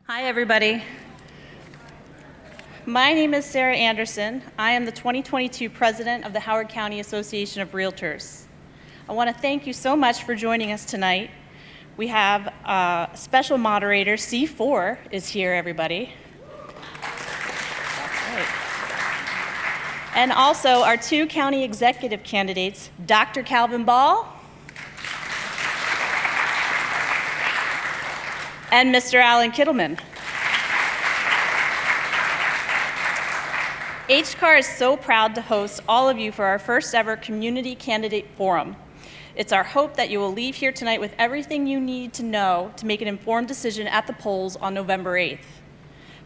Hi, everybody. My name is Sarah Anderson. I am the 2022 president of the Howard County Association of Realtors. I want to thank you so much for joining us tonight. We have a special moderator, C4, is here, everybody. That's right. And also our two county executive candidates, Dr. Calvin Ball and Mr. Alan Kittleman. HCAR is so proud to host all of you for our first ever Community Candidate Forum. It's our hope that you will leave here tonight with everything you need to know to make an informed decision at the polls on November 8th.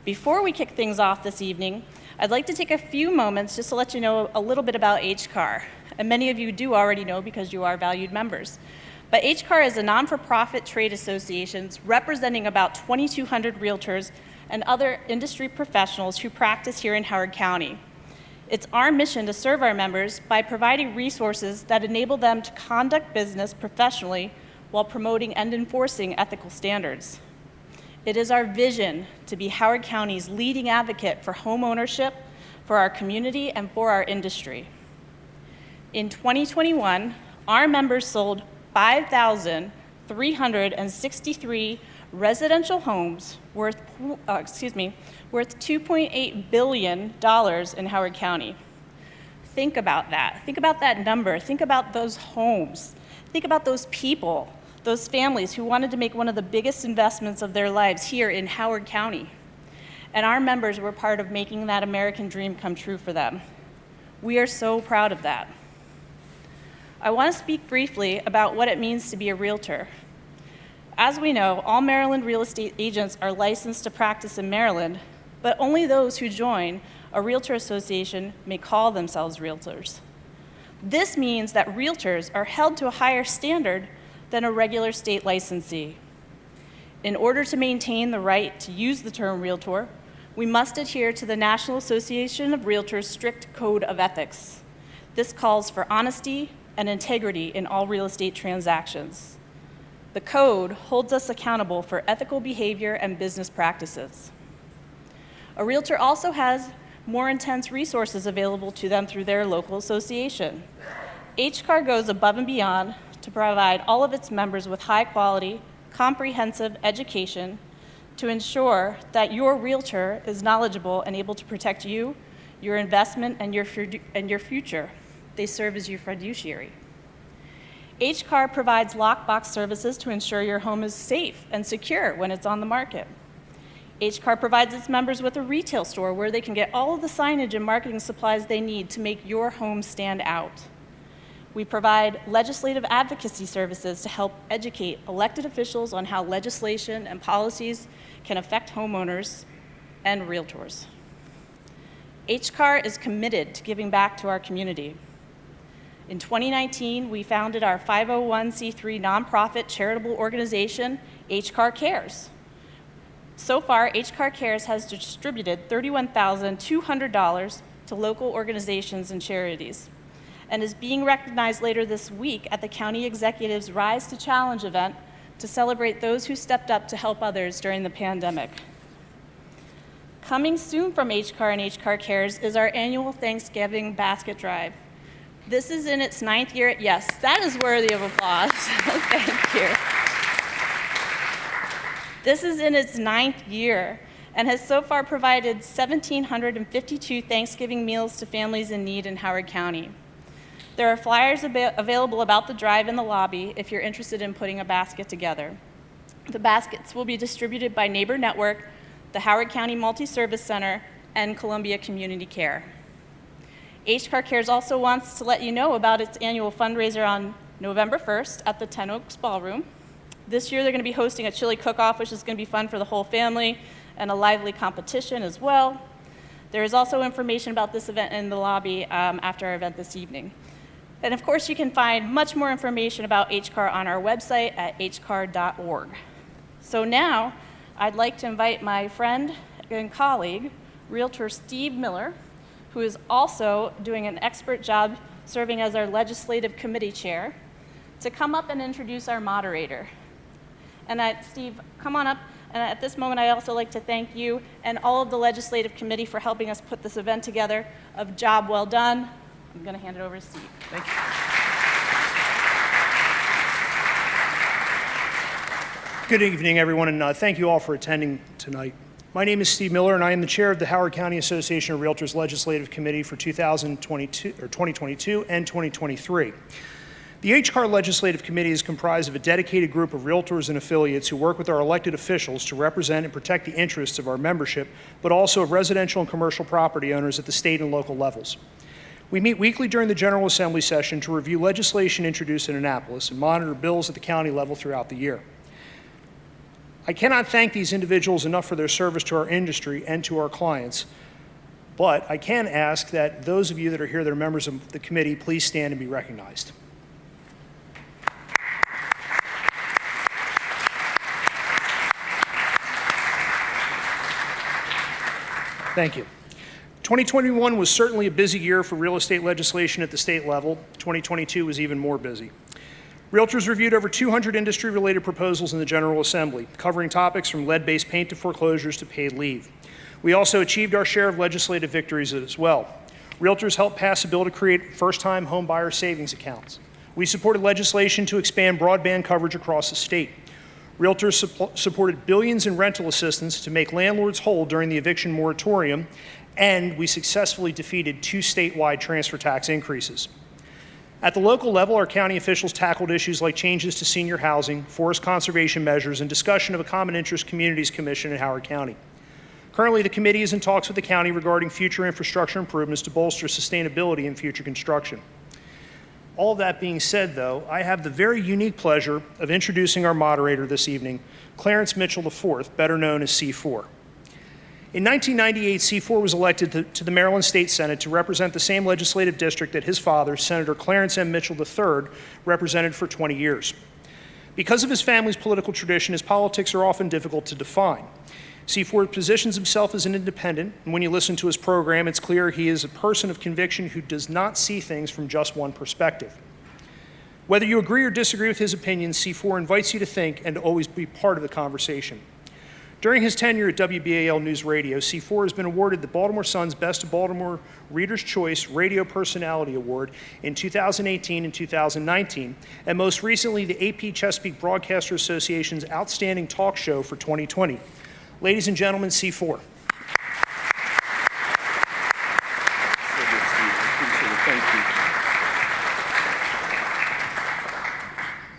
Before we kick things off this evening, I'd like to take a few moments just to let you know a little bit about HCAR. And many of you do already know because you are valued members. But HCAR is a non-for-profit trade association representing about 2,200 realtors and other industry professionals who practice here in Howard County. It's our mission to serve our members by providing resources that enable them to conduct business professionally while promoting and enforcing ethical standards. It is our vision to be Howard County's leading advocate for home ownership, for our community, and for our industry. In 2021, our members sold 5,363 residential homes worth $2.8 billion in Howard County. Think about that. Think about that number. Think about those homes. Think about those people, those families who wanted to make one of the biggest investments of their lives here in Howard County. And our members were part of making that American dream come true for them. We are so proud of that. I want to speak briefly about what it means to be a realtor. As we know, all Maryland real estate agents are licensed to practice in Maryland, but only those who join a realtor association may call themselves realtors. This means that realtors are held to a higher standard than a regular state licensee. In order to maintain the right to use the term realtor, we must adhere to the National Association of Realtors' strict code of ethics. This calls for honesty and integrity in all real estate transactions. The code holds us accountable for ethical behavior and business practices. A realtor also has more intense resources available to them through their local association. HCAR goes above and beyond to provide all of its members with high quality, comprehensive education to ensure that your realtor is knowledgeable and able to protect you, your investment, and your future. They serve as your fiduciary. HCAR provides lockbox services to ensure your home is safe and secure when it's on the market. HCAR provides its members with a retail store where they can get all of the signage and marketing supplies they need to make your home stand out. We provide legislative advocacy services to help educate elected officials on how legislation and policies can affect homeowners and realtors. HCAR is committed to giving back to our community. In 2019, we founded our 501c3 nonprofit charitable organization, HCAR Cares. So far, HCAR Cares has distributed $31,200 to local organizations and charities, and is being recognized later this week at the County Executive's Rise to Challenge event to celebrate those who stepped up to help others during the pandemic. Coming soon from HCAR and HCAR Cares is our annual Thanksgiving basket drive. This is in its 9th year. Yes, that is worthy of applause. Thank you. This is in its 9th year and has so far provided 1,752 Thanksgiving meals to families in need in Howard County. There are flyers available about the drive in the lobby if you're interested in putting a basket together. The baskets will be distributed by Neighbor Network, the Howard County Multi-Service Center, and Columbia Community Care. HCAR Cares also wants to let you know about its annual fundraiser on November 1st at the Ten Oaks Ballroom. This year they're going to be hosting a chili cook-off, which is going to be fun for the whole family, and a lively competition as well. There is also information about this event in the lobby after our event this evening. And of course, you can find much more information about HCAR on our website at hcar.org. So now, I'd like to invite my friend and colleague, Realtor Steve Miller, who is also doing an expert job serving as our legislative committee chair, to come up and introduce our moderator. And Steve, come on up. And at this moment, I also like to thank you and all of the Legislative Committee for helping us put this event together. A job well done. I'm going to hand it over to Steve. Thank you. Good evening, everyone, and thank you all for attending tonight. My name is Steve Miller, and I am the chair of the Howard County Association of Realtors Legislative Committee for 2022 and 2023. The HCAR Legislative Committee is comprised of a dedicated group of realtors and affiliates who work with our elected officials to represent and protect the interests of our membership, but also of residential and commercial property owners at the state and local levels. We meet weekly during the General Assembly session to review legislation introduced in Annapolis and monitor bills at the county level throughout the year. I cannot thank these individuals enough for their service to our industry and to our clients, but I can ask that those of you that are here that are members of the committee, please stand and be recognized. Thank you. 2021 was certainly a busy year for real estate legislation at the state level. 2022 was even more busy. Realtors reviewed over 200 industry-related proposals in the General Assembly, covering topics from lead-based paint to foreclosures to paid leave. We also achieved our share of legislative victories as well. Realtors helped pass a bill to create first-time home buyer savings accounts. We supported legislation to expand broadband coverage across the state. Realtors supported billions in rental assistance to make landlords whole during the eviction moratorium, and we successfully defeated 2 statewide transfer tax increases. At the local level, our county officials tackled issues like changes to senior housing, forest conservation measures, and discussion of a Common Interest Communities Commission in Howard County. Currently, the committee is in talks with the county regarding future infrastructure improvements to bolster sustainability in future construction. All of that being said, though, I have the very unique pleasure of introducing our moderator this evening, Clarence Mitchell IV, better known as C4. In 1998, C4 was elected to the Maryland State Senate to represent the same legislative district that his father, Senator Clarence M. Mitchell III, represented for 20 years. Because of his family's political tradition, his politics are often difficult to define. C4 positions himself as an independent, and when you listen to his program, it's clear he is a person of conviction who does not see things from just one perspective. Whether you agree or disagree with his opinions, C4 invites you to think and to always be part of the conversation. During his tenure at WBAL News Radio, C4 has been awarded the Baltimore Sun's Best of Baltimore Reader's Choice Radio Personality Award in 2018 and 2019, and most recently the AP Chesapeake Broadcaster Association's Outstanding Talk Show for 2020. Ladies and gentlemen, C4.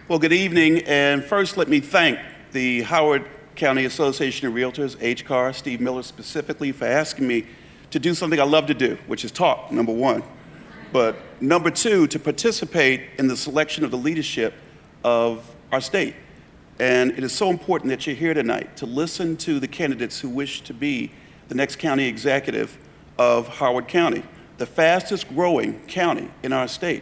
Well, good evening, and first let me thank the Howard County Association of Realtors, HCAR, Steve Miller specifically, for asking me to do something I love to do, which is talk, number one. But number two, to participate in the selection of the leadership of our state. And it is so important that you're here tonight to listen to the candidates who wish to be the next county executive of Howard County, the fastest growing county in our state,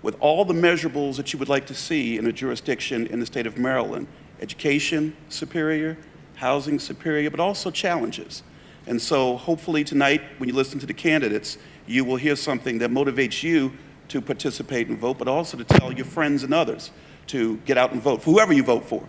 with all the measurables that you would like to see in a jurisdiction in the state of Maryland. Education superior, housing superior, but also challenges. And so hopefully tonight, when you listen to the candidates, you will hear something that motivates you to participate and vote, but also to tell your friends and others to get out and vote, for whoever you vote for.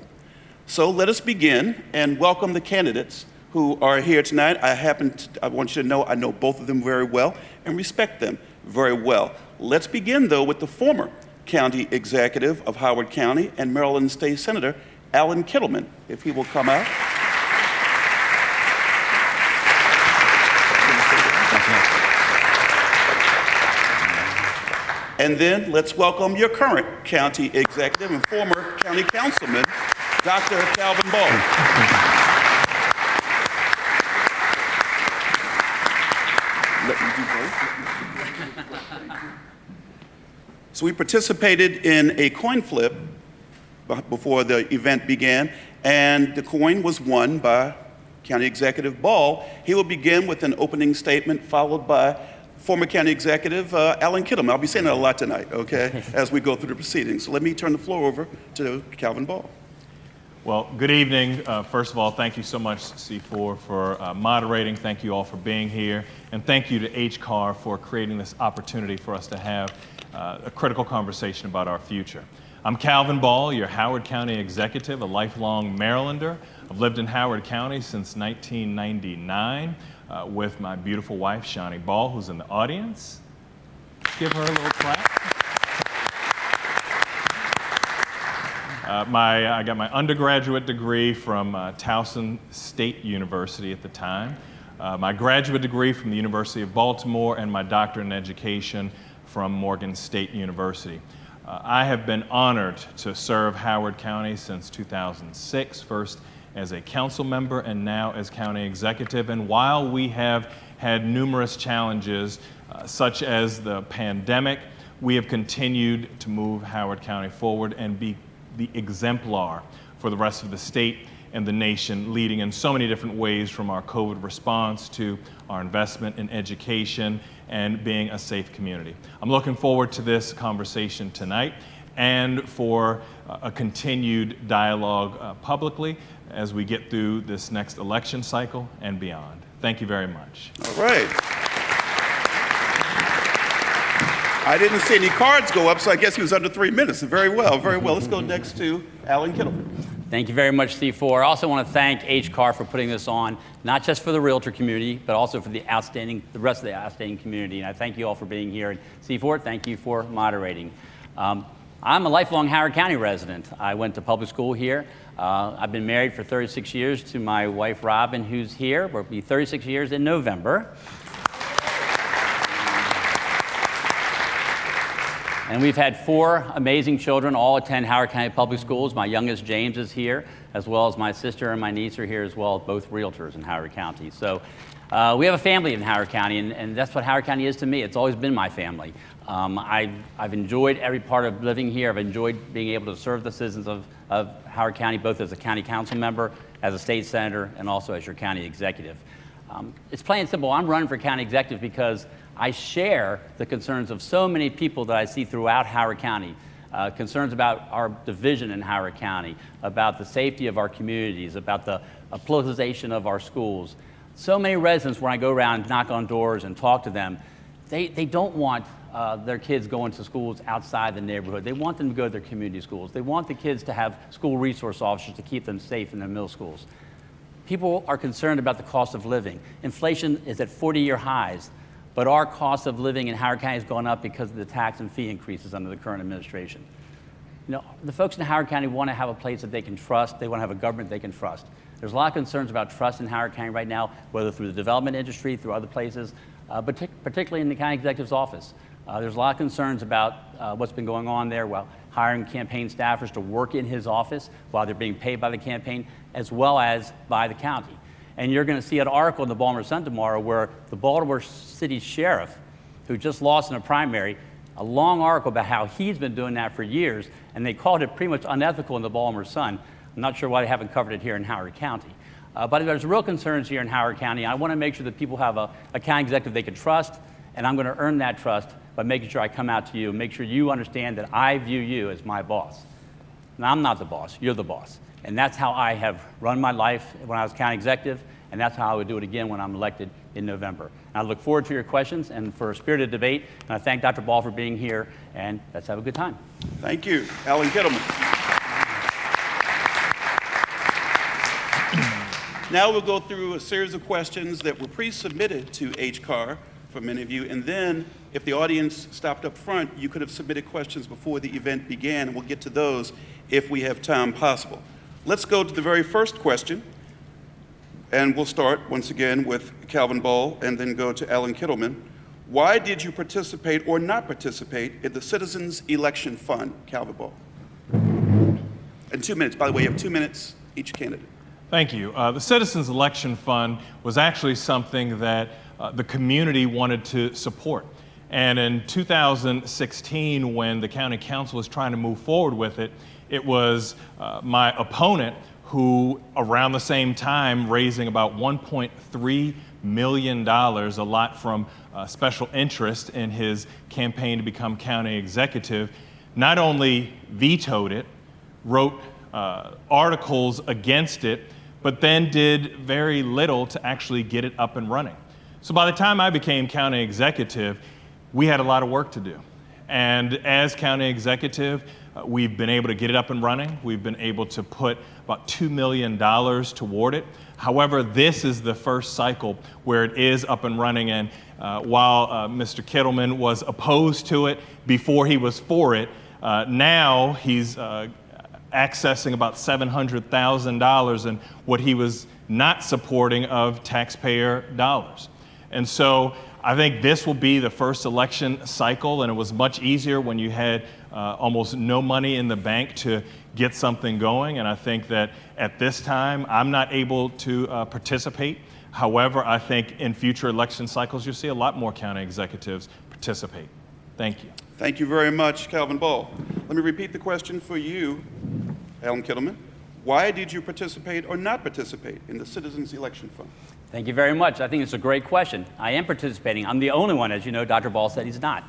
So let us begin and welcome the candidates who are here tonight. I want you to know I know both of them very well and respect them very well. Let's begin, though, with the former county executive of Howard County and Maryland State Senator, Alan Kittleman, if he will come out. And then let's welcome your current county executive and former county councilman, Dr. Calvin Ball. Let me do both. So we participated in a coin flip before the event began, and the coin was won by County Executive Ball. He will begin with an opening statement, followed by former County Executive Alan Kittleman. I'll be saying that a lot tonight, okay, as we go through the proceedings. So let me turn the floor over to Calvin Ball. Well, good evening. First of all, thank you so much, C4, for moderating. Thank you all for being here. And thank you to HCAR for creating this opportunity for us to have a critical conversation about our future. I'm Calvin Ball, your Howard County executive, a lifelong Marylander. I've lived in Howard County since 1999 with my beautiful wife, Shani Ball, who's in the audience. Give her a little clap. I got my undergraduate degree from Towson State University at the time, my graduate degree from the University of Baltimore, and my doctorate in education from Morgan State University. I have been honored to serve Howard County since 2006, first as a council member and now as county executive. And while we have had numerous challenges, such as the pandemic, we have continued to move Howard County forward and be the exemplar for the rest of the state and the nation, leading in so many different ways, from our COVID response to our investment in education and being a safe community. I'm looking forward to this conversation tonight and for a continued dialogue publicly as we get through this next election cycle and beyond. Thank you very much. All right. I didn't see any cards go up, so I guess he was under 3 minutes. Very well, very well. Let's go next to Alan Kittleman. Thank you very much, C4. I also want to thank HCAR for putting this on, not just for the realtor community, but also for the rest of the outstanding community. And I thank you all for being here. And C4, thank you for moderating. I'm a lifelong Howard County resident. I went to public school here. I've been married for 36 years to my wife, Robin, who's here. We'll be 36 years in November. And we've had 4 amazing children all attend Howard County Public Schools. My youngest, James, is here, as well as my sister and my niece are here as well, both realtors in Howard County. So we have a family in Howard County, and that's what Howard County is to me. It's always been my family. I've enjoyed every part of living here. I've enjoyed being able to serve the citizens of Howard County, both as a county council member, as a state senator, and also as your county executive. It's plain and simple. I'm running for county executive because I share the concerns of so many people that I see throughout Howard County, concerns about our division in Howard County, about the safety of our communities, about the politicization of our schools. So many residents, when I go around and knock on doors and talk to them, they don't want their kids going to schools outside the neighborhood. They want them to go to their community schools. They want the kids to have school resource officers to keep them safe in their middle schools. People are concerned about the cost of living. Inflation is at 40-year highs. But our cost of living in Howard County has gone up because of the tax and fee increases under the current administration. You know, the folks in Howard County want to have a place that they can trust. They want to have a government they can trust. There's a lot of concerns about trust in Howard County right now, whether through the development industry, through other places, but particularly in the county executive's office. There's a lot of concerns about what's been going on there while hiring campaign staffers to work in his office while they're being paid by the campaign, as well as by the county. And you're going to see an article in the Baltimore Sun tomorrow where the Baltimore City Sheriff, who just lost in a primary, a long article about how he's been doing that for years, and they called it pretty much unethical in the Baltimore Sun. I'm not sure why they haven't covered it here in Howard County. But there's real concerns here in Howard County. I want to make sure that people have a county executive they can trust, and I'm going to earn that trust by making sure I come out to you and make sure you understand that I view you as my boss. Now, I'm not the boss, you're the boss. And that's how I have run my life when I was county executive, and that's how I would do it again when I'm elected in November. And I look forward to your questions and for a spirited debate, and I thank Dr. Ball for being here, and let's have a good time. Thank you. Alan Kittleman. Now we'll go through a series of questions that were pre-submitted to HCAR for many of you, and then if the audience stopped up front, you could have submitted questions before the event began, and we'll get to those if we have time possible. Let's go to the very first question, and we'll start once again with Calvin Ball and then go to Alan Kittleman. Why did you participate or not participate in the Citizens Election Fund, Calvin Ball? In 2 minutes, by the way, you have 2 minutes each candidate. Thank you. The Citizens Election Fund was actually something that the community wanted to support. And in 2016, when the county council was trying to move forward with it, it was my opponent who, around the same time, raising about $1.3 million, a lot from special interest in his campaign to become county executive, not only vetoed it, wrote articles against it, but then did very little to actually get it up and running. So by the time I became county executive, we had a lot of work to do. And as county executive, We've been able to get it up and running. We've been able to put about $2 million toward it. However, this is the first cycle where it is up and running, and while Mr. Kittleman was opposed to it before he was for it, now he's accessing about $700,000 in what he was not supporting of taxpayer dollars. And so I think this will be the first election cycle, and it was much easier when you had almost no money in the bank to get something going. And I think that at this time, I'm not able to participate. However, I think in future election cycles, you'll see a lot more county executives participate. Thank you. Thank you very much, Calvin Ball. Let me repeat the question for you, Alan Kittleman. Why did you participate or not participate in the Citizens Election Fund? Thank you very much. I think it's a great question. I am participating. I'm the only one, as you know, Dr. Ball said he's not.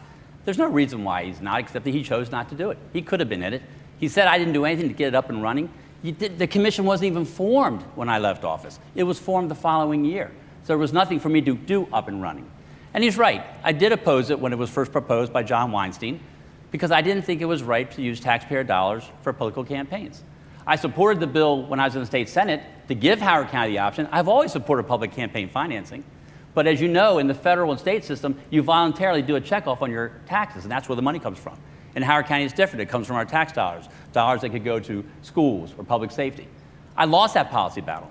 There's no reason why he's not, except that he chose not to do it. He could have been in it. He said I didn't do anything to get it up and running. The commission wasn't even formed when I left office. It was formed the following year. So there was nothing for me to do up and running. And he's right. I did oppose it when it was first proposed by John Weinstein because I didn't think it was right to use taxpayer dollars for political campaigns. I supported the bill when I was in the state Senate to give Howard County the option. I've always supported public campaign financing. But as you know, in the federal and state system, you voluntarily do a checkoff on your taxes, and that's where the money comes from. In Howard County, it's different. It comes from our tax dollars, dollars that could go to schools or public safety. I lost that policy battle.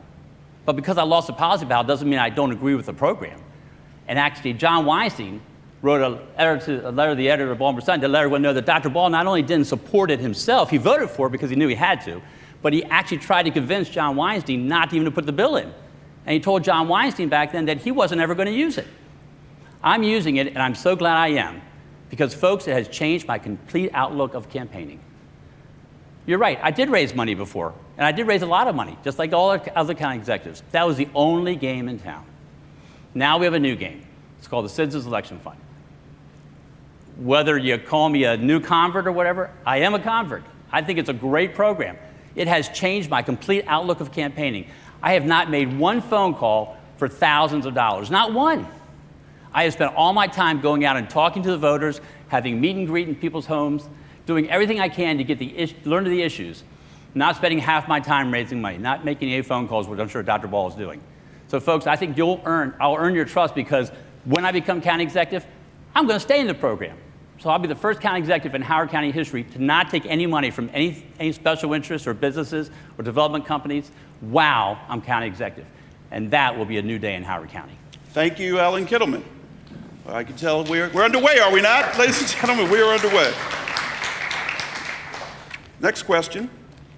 But because I lost the policy battle doesn't mean I don't agree with the program. And actually, John Weinstein wrote a letter to the editor of Baltimore Sun to let everyone know that Dr. Ball not only didn't support it himself, he voted for it because he knew he had to, but he actually tried to convince John Weinstein not even to put the bill in. And he told John Weinstein back then that he wasn't ever going to use it. I'm using it, and I'm so glad I am, because, folks, it has changed my complete outlook of campaigning. You're right, I did raise money before, and I did raise a lot of money, just like all other county executives. That was the only game in town. Now we have a new game. It's called the Citizens Election Fund. Whether you call me a new convert or whatever, I am a convert. I think it's a great program. It has changed my complete outlook of campaigning. I have not made one phone call for thousands of dollars, not one. I have spent all my time going out and talking to the voters, having meet and greet in people's homes, doing everything I can to get learn the issues, not spending half my time raising money, not making any phone calls, which I'm sure Dr. Ball is doing. So, folks, I think I'll earn your trust because when I become county executive, I'm going to stay in the program. So I'll be the first county executive in Howard County history to not take any money from any special interests or businesses or development companies while I'm county executive. And that will be a new day in Howard County. Thank you, Alan Kittleman. I can tell we're underway, are we not? Ladies and gentlemen, we are underway. Next question,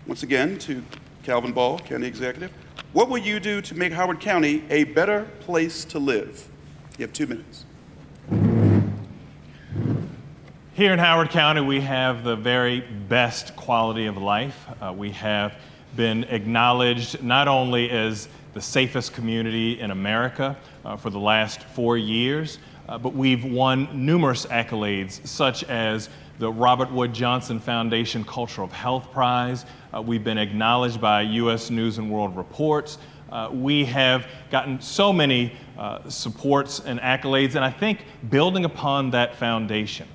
once again, to Calvin Ball, County Executive. What will you do to make Howard County a better place to live? You have 2 minutes. Here in Howard County, we have the very best quality of life. We have been acknowledged not only as the safest community in America for the last 4 years, but we've won numerous accolades, such as the Robert Wood Johnson Foundation Culture of Health Prize. We've been acknowledged by U.S. News and World Reports. We have gotten so many supports and accolades, and I think building upon that foundation,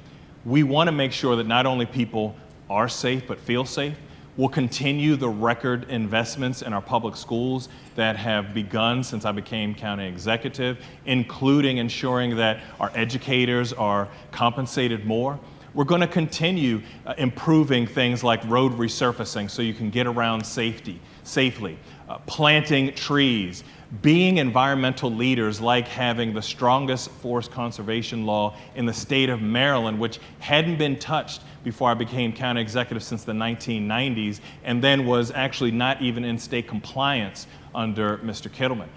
we want to make sure that not only people are safe but feel safe. We'll continue the record investments in our public schools that have begun since I became county executive, including ensuring that our educators are compensated more. We're going to continue improving things like road resurfacing so you can get around safely, planting trees, being environmental leaders like having the strongest forest conservation law in the state of Maryland, which hadn't been touched before I became county executive since the 1990s, and then was actually not even in state compliance under Mr. Kittleman.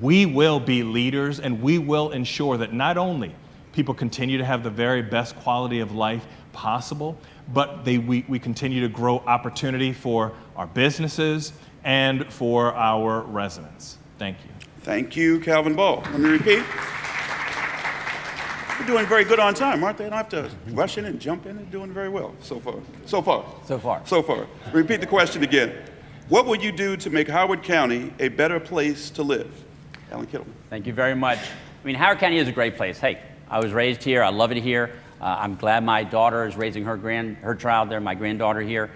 We will be leaders, and we will ensure that not only people continue to have the very best quality of life possible, but we continue to grow opportunity for our businesses and for our residents. Thank you. Thank you, Calvin Ball. Let me repeat. We're doing very good on time, aren't they? I don't have to rush in and jump in. They're doing very well so far. So far. Repeat the question again. What would you do to make Howard County a better place to live? Alan Kittleman. Thank you very much. I mean, Howard County is a great place. Hey, I was raised here. I love it here. I'm glad my daughter is raising her child there, my granddaughter here.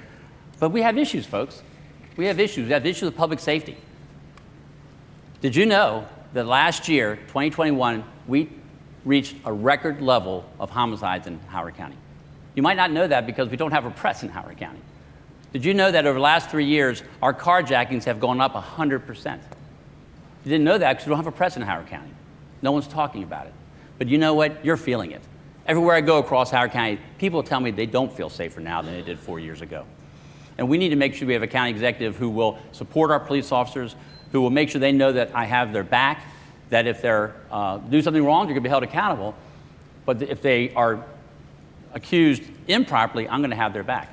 But we have issues, folks. We have issues. We have issues with public safety. Did you know that last year, 2021, we reached a record level of homicides in Howard County? You might not know that because we don't have a press in Howard County. Did you know that over the last 3 years, our carjackings have gone up 100%? You didn't know that because we don't have a press in Howard County. No one's talking about it. But you know what? You're feeling it. Everywhere I go across Howard County, people tell me they don't feel safer now than they did 4 years ago. And we need to make sure we have a county executive who will support our police officers, who will make sure they know that I have their back, that if they're do something wrong, they're going to be held accountable. But if they are accused improperly, I'm going to have their back.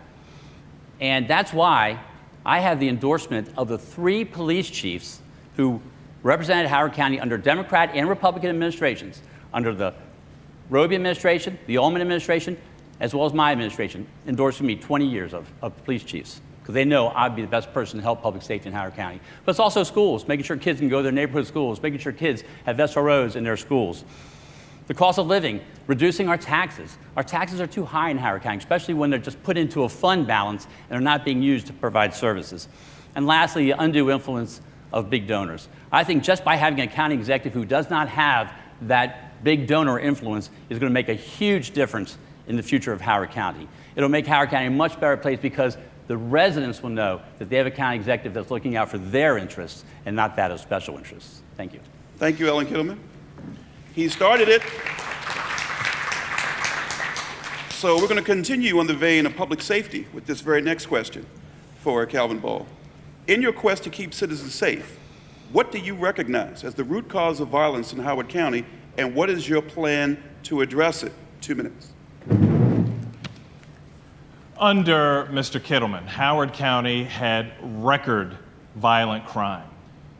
And that's why I have the endorsement of the 3 police chiefs who represented Howard County under Democrat and Republican administrations, under the Roby administration, the Ullman administration, as well as my administration, endorsing me 20 years of police chiefs, because they know I'd be the best person to help public safety in Howard County. But it's also schools, making sure kids can go to their neighborhood schools, making sure kids have SROs in their schools. The cost of living, reducing our taxes. Our taxes are too high in Howard County, especially when they're just put into a fund balance and are not being used to provide services. And lastly, the undue influence of big donors. I think just by having a county executive who does not have that big donor influence is going to make a huge difference in the future of Howard County. It'll make Howard County a much better place because the residents will know that they have a county executive that's looking out for their interests and not that of special interests. Thank you. Thank you, Ellen Kittleman. He started it. So we're going to continue on the vein of public safety with this very next question for Calvin Ball. In your quest to keep citizens safe, what do you recognize as the root cause of violence in Howard County, and what is your plan to address it? 2 minutes. Under Mr. Kittleman, Howard County had record violent crime.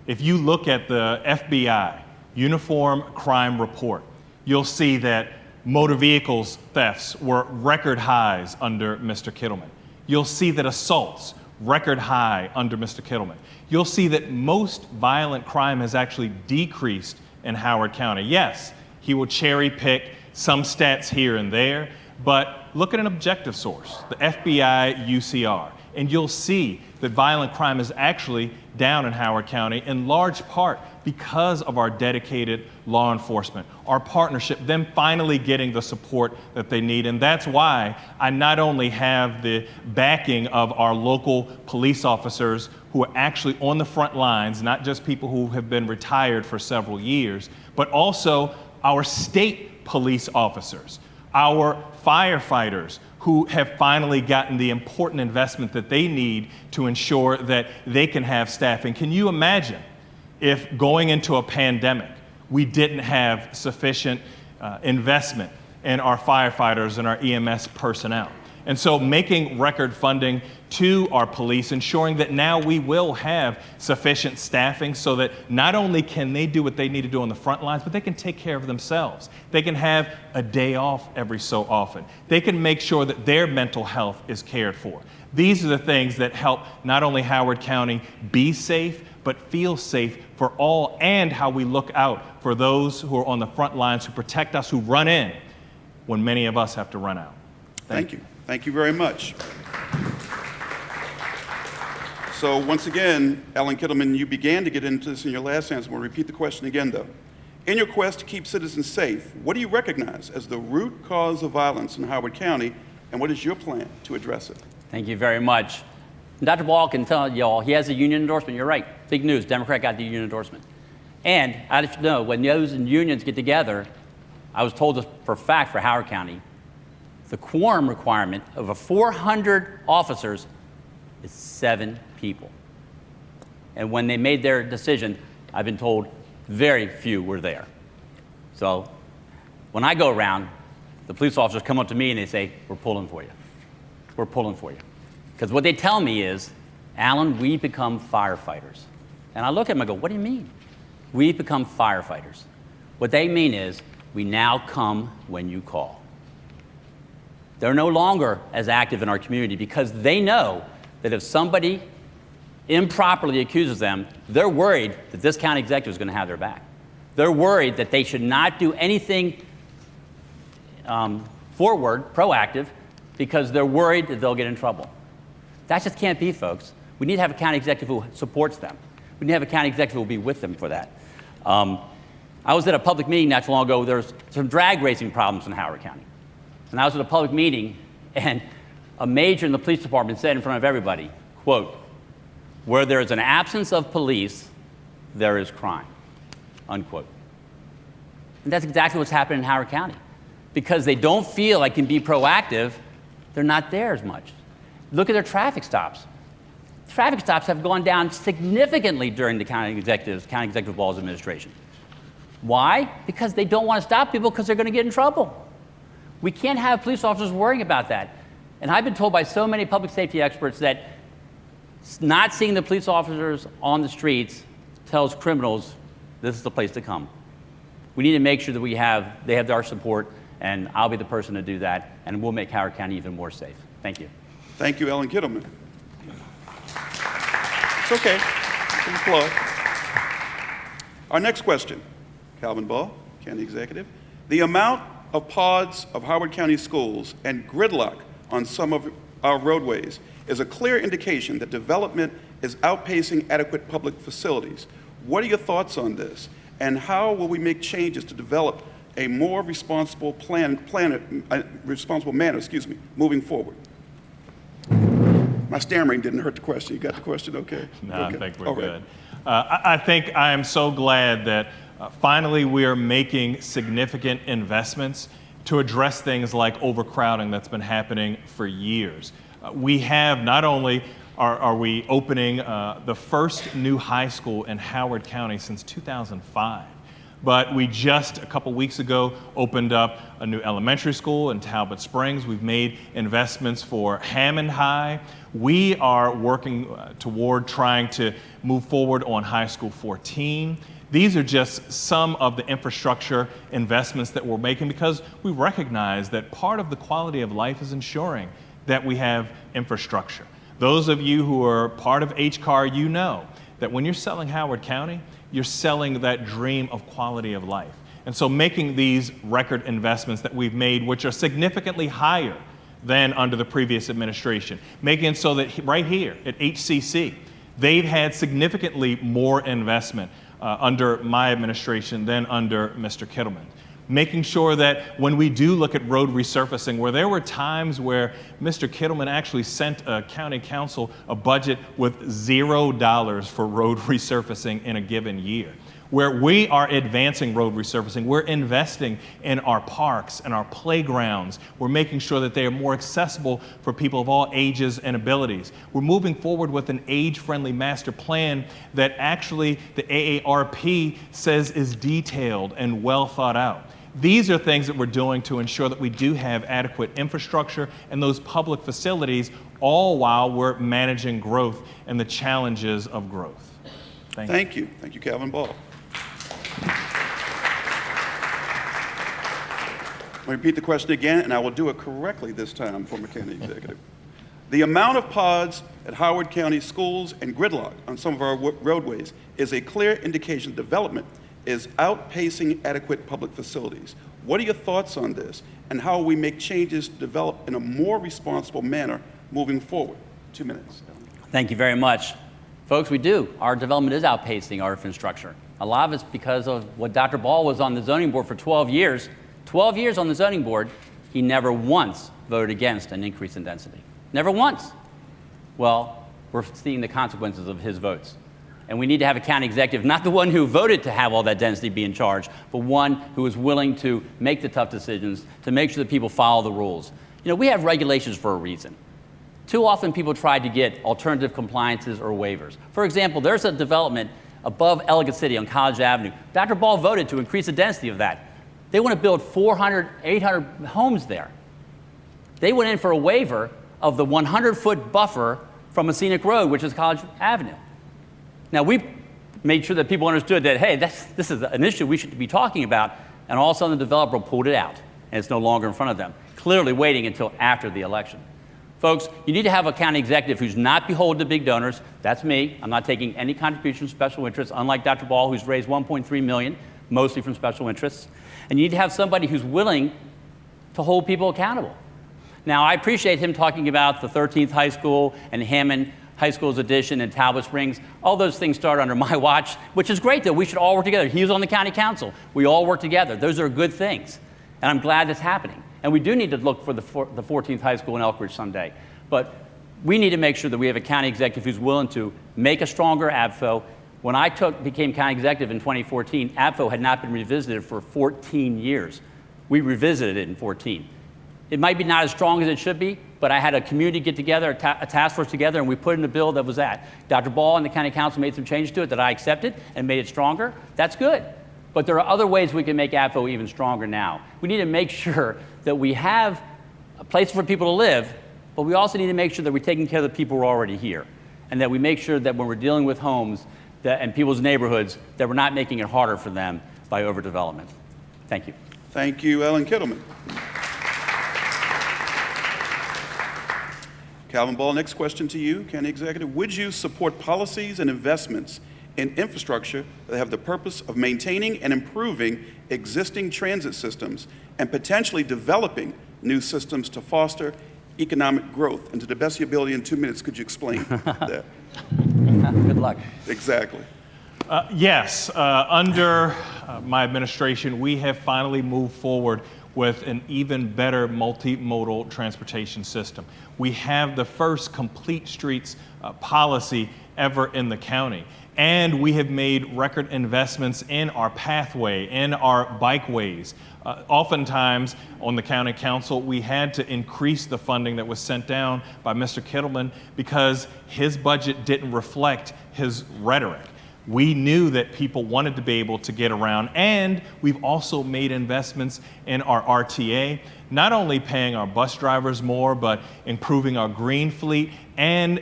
If you look at the FBI Uniform Crime Report, you'll see that motor vehicles thefts were record highs under Mr. Kittleman. You'll see that assaults, record high under Mr. Kittleman. You'll see that most violent crime has actually decreased in Howard County. Yes, he will cherry pick some stats here and there, but look at an objective source, the FBI UCR, and you'll see that violent crime is actually down in Howard County in large part because of our dedicated law enforcement, our partnership, them finally getting the support that they need. And that's why I not only have the backing of our local police officers who are actually on the front lines, not just people who have been retired for several years, but also our state police officers, our firefighters who have finally gotten the important investment that they need to ensure that they can have staffing. Can you imagine if going into a pandemic, we didn't have sufficient investment in our firefighters and our EMS personnel? And so making record funding to our police, ensuring that now we will have sufficient staffing so that not only can they do what they need to do on the front lines, but they can take care of themselves. They can have a day off every so often. They can make sure that their mental health is cared for. These are the things that help not only Howard County be safe, but feel safe for all, and how we look out for those who are on the front lines, who protect us, who run in when many of us have to run out. Thank you. Thank you very much. So once again, Ellen Kittleman, you began to get into this in your last answer. We'll repeat the question again, though. In your quest to keep citizens safe, what do you recognize as the root cause of violence in Howard County, and what is your plan to address it? Thank you very much. Dr. Ball can tell you all, he has a union endorsement. You're right. Big news. Democrat got the union endorsement. And I let you know, when those unions get together, I was told this for a fact for Howard County, the quorum requirement of 400 officers is 7 people. And when they made their decision, I've been told very few were there. So when I go around, the police officers come up to me and they say, "We're pulling for you. We're pulling for you." Because what they tell me is, "Alan, we become firefighters." And I look at them and go, "What do you mean?" "We become firefighters." What they mean is, we now come when you call. They're no longer as active in our community because they know that if somebody improperly accuses them, they're worried that this county executive is going to have their back. They're worried that they should not do anything forward, proactive, because they're worried that they'll get in trouble. That just can't be, folks. We need to have a county executive who supports them. We need to have a county executive who will be with them for that. I was at a public meeting not too long ago. There was some drag racing problems in Howard County. And I was at a public meeting, and a major in the police department said in front of everybody, quote, "Where there is an absence of police, there is crime," unquote. And that's exactly what's happening in Howard County. Because they don't feel like can be proactive, they're not there as much. Look at their traffic stops. Traffic stops have gone down significantly during the County Executive Walz administration. Why? Because they don't want to stop people because they're going to get in trouble. We can't have police officers worrying about that. And I've been told by so many public safety experts that not seeing the police officers on the streets tells criminals this is the place to come. We need to make sure that they have our support, and I'll be the person to do that, and we'll make Howard County even more safe. Thank you. Thank you, Ellen Kittleman. It's okay. It's applause. Our next question, Calvin Ball, County Executive. The amount of pods of Howard County schools and gridlock on some of our roadways is a clear indication that development is outpacing adequate public facilities. What are your thoughts on this? And how will we make changes to develop a more responsible manner, moving forward? My stammering didn't hurt the question. You got the question? Okay. No, okay. I think we're All right. good. I think I am so glad that finally we are making significant investments to address things like overcrowding that's been happening for years. We have not only are we opening the first new high school in Howard County since 2005, but we just a couple weeks ago opened up a new elementary school in Talbot Springs. We've made investments for Hammond High. We are working toward trying to move forward on High School 14. These are just some of the infrastructure investments that we're making because we recognize that part of the quality of life is ensuring that we have infrastructure. Those of you who are part of HCAR, you know that when you're selling Howard County, you're selling that dream of quality of life. And so making these record investments that we've made, which are significantly higher than under the previous administration, making it so that right here at HCC, they've had significantly more investment under my administration than under Mr. Kittleman. Making sure that when we do look at road resurfacing, where there were times where Mr. Kittleman actually sent a county council a budget with $0 for road resurfacing in a given year, where we are advancing road resurfacing, we're investing in our parks and our playgrounds, we're making sure that they are more accessible for people of all ages and abilities. We're moving forward with an age-friendly master plan that actually the AARP says is detailed and well thought out. These are things that we're doing to ensure that we do have adequate infrastructure and those public facilities, all while we're managing growth and the challenges of growth. Thank you. Thank you, Calvin Ball. I'll repeat the question again, and I will do it correctly this time, former county executive. The amount of pods at Howard County schools and gridlock on some of our roadways is a clear indication development is outpacing adequate public facilities. What are your thoughts on this, and how will we make changes to develop in a more responsible manner moving forward? 2 minutes. Thank you very much. Folks, we do. Our development is outpacing our infrastructure. A lot of it's because of what Dr. Ball was on the zoning board for 12 years. 12 years on the zoning board, he never once voted against an increase in density. Never once. Well, we're seeing the consequences of his votes. And we need to have a county executive, not the one who voted to have all that density be in charge, but one who is willing to make the tough decisions, to make sure that people follow the rules. You know, we have regulations for a reason. Too often people try to get alternative compliances or waivers. For example, there's a development above Ellicott City on College Avenue. Dr. Ball voted to increase the density of that. They want to build 400, 800 homes there. They went in for a waiver of the 100-foot buffer from a scenic road, which is College Avenue. Now, we made sure that people understood that, hey, this is an issue we should be talking about, and all of a sudden the developer pulled it out, and it's no longer in front of them, clearly waiting until after the election. Folks, you need to have a county executive who's not beholden to big donors. That's me. I'm not taking any contributions from special interests, unlike Dr. Ball, who's raised $1.3 million, mostly from special interests. And you need to have somebody who's willing to hold people accountable. Now, I appreciate him talking about the 13th High School and Hammond High School's addition and Talbot Springs. All those things started under my watch, which is great, though. We should all work together. He was on the county council. We all work together. Those are good things, and I'm glad that's happening. And we do need to look for the 14th High School in Elkridge someday. But we need to make sure that we have a county executive who's willing to make a stronger ABFO. When I became county executive in 2014, ABFO had not been revisited for 14 years. We revisited it in 14. It might be not as strong as it should be, but I had a community get together, a task force together, and we put in a bill that was that. Dr. Ball and the county council made some changes to it that I accepted and made it stronger. That's good. But there are other ways we can make ABFO even stronger now. We need to make sure that we have a place for people to live, but we also need to make sure that we're taking care of the people who are already here, and that we make sure that when we're dealing with homes and people's neighborhoods, that we're not making it harder for them by overdevelopment. Thank you. Thank you, Ellen Kittleman. Calvin Ball, next question to you, County Executive. Would you support policies and investments in infrastructure that have the purpose of maintaining and improving existing transit systems and potentially developing new systems to foster economic growth? And to the best of your ability in 2 minutes, could you explain that? Good luck. Exactly. Yes, under my administration, we have finally moved forward with an even better multimodal transportation system. We have the first complete streets policy ever in the county. And we have made record investments in our pathway, in our bikeways. Oftentimes on the county council, we had to increase the funding that was sent down by Mr. Kittleman because his budget didn't reflect his rhetoric. We knew that people wanted to be able to get around, and we've also made investments in our RTA, not only paying our bus drivers more, but improving our green fleet and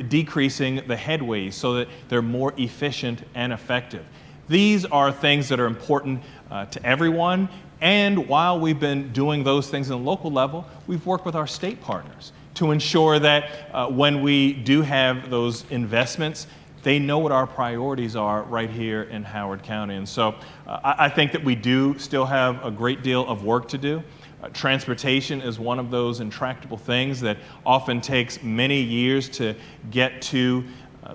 decreasing the headways so that they're more efficient and effective. These are things that are important to everyone, and while we've been doing those things on the local level, we've worked with our state partners to ensure that when we do have those investments, they know what our priorities are right here in Howard County. And so I think that we do still have a great deal of work to do. Transportation is one of those intractable things that often takes many years to get to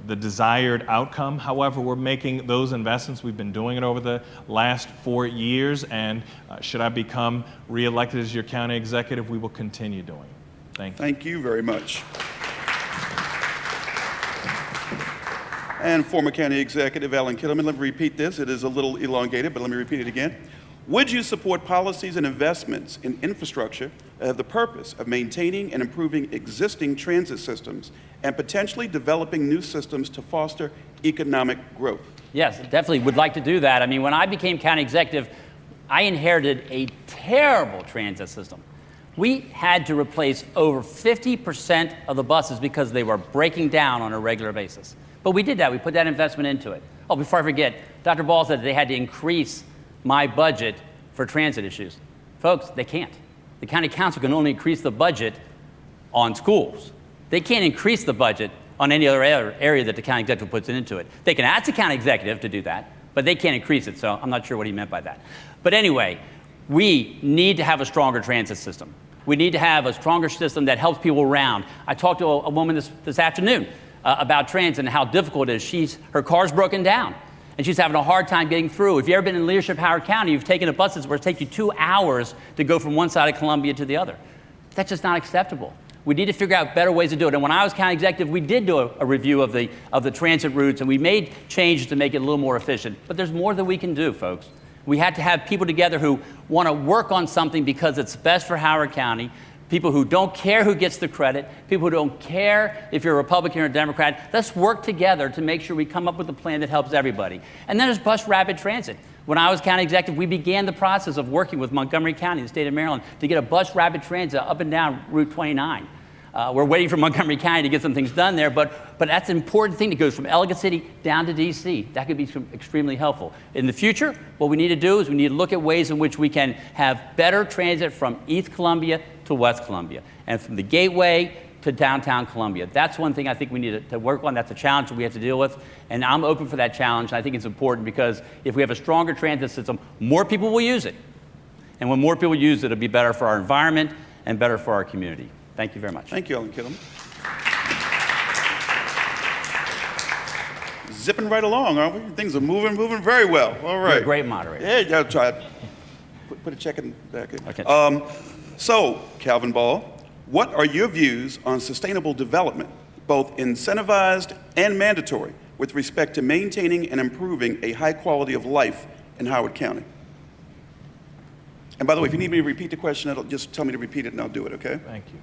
the desired outcome. However, we're making those investments. We've been doing it over the last 4 years, and should I become reelected as your county executive, we will continue doing it. Thank you. Thank you very much. And former county executive Ellen Kittleman, let me repeat this. It is a little elongated, but let me repeat it again. Would you support policies and investments in infrastructure that have the purpose of maintaining and improving existing transit systems and potentially developing new systems to foster economic growth? Yes, definitely would like to do that. I mean, when I became county executive, I inherited a terrible transit system. We had to replace over 50% of the buses because they were breaking down on a regular basis. But we did that. We put that investment into it. Oh, before I forget, Dr. Ball said they had to increase my budget for transit issues. Folks, they can't. The county council can only increase the budget on schools. They can't increase the budget on any other area that the county executive puts into it. They can ask the county executive to do that, but they can't increase it, so I'm not sure what he meant by that. But anyway, we need to have a stronger transit system. We need to have a stronger system that helps people around. I talked to a woman this afternoon about transit and how difficult it is. Her car's broken down, and she's having a hard time getting through. If you've ever been in leadership Howard County, you've taken a buses where it takes you 2 hours to go from one side of Columbia to the other. That's just not acceptable. We need to figure out better ways to do it. And when I was county executive, we did do a review of the transit routes, and we made changes to make it a little more efficient. But there's more that we can do, folks. We had to have people together who want to work on something because it's best for Howard County, people who don't care who gets the credit, people who don't care if you're a Republican or a Democrat. Let's work together to make sure we come up with a plan that helps everybody. And then there's bus rapid transit. When I was county executive, we began the process of working with Montgomery County, the state of Maryland, to get a bus rapid transit up and down Route 29. We're waiting for Montgomery County to get some things done there, but that's an important thing that goes from Ellicott City down to DC. That could be extremely helpful. In the future, what we need to do is we need to look at ways in which we can have better transit from East Columbia to West Columbia, and from the Gateway to downtown Columbia. That's one thing I think we need to work on. That's a challenge that we have to deal with, and I'm open for that challenge. I think it's important because if we have a stronger transit system, more people will use it. And when more people use it, it'll be better for our environment and better for our community. Thank you very much. Thank you, Ellen Kittleman. Zipping right along, aren't we? Things are moving very well. All You're right. a great moderator. Yeah, you gotta try it. Put a check in back. Okay. So, Calvin Ball, what are your views on sustainable development, both incentivized and mandatory, with respect to maintaining and improving a high quality of life in Howard County? And by the way, if you need me to repeat the question, just tell me to repeat it and I'll do it, okay? Thank you.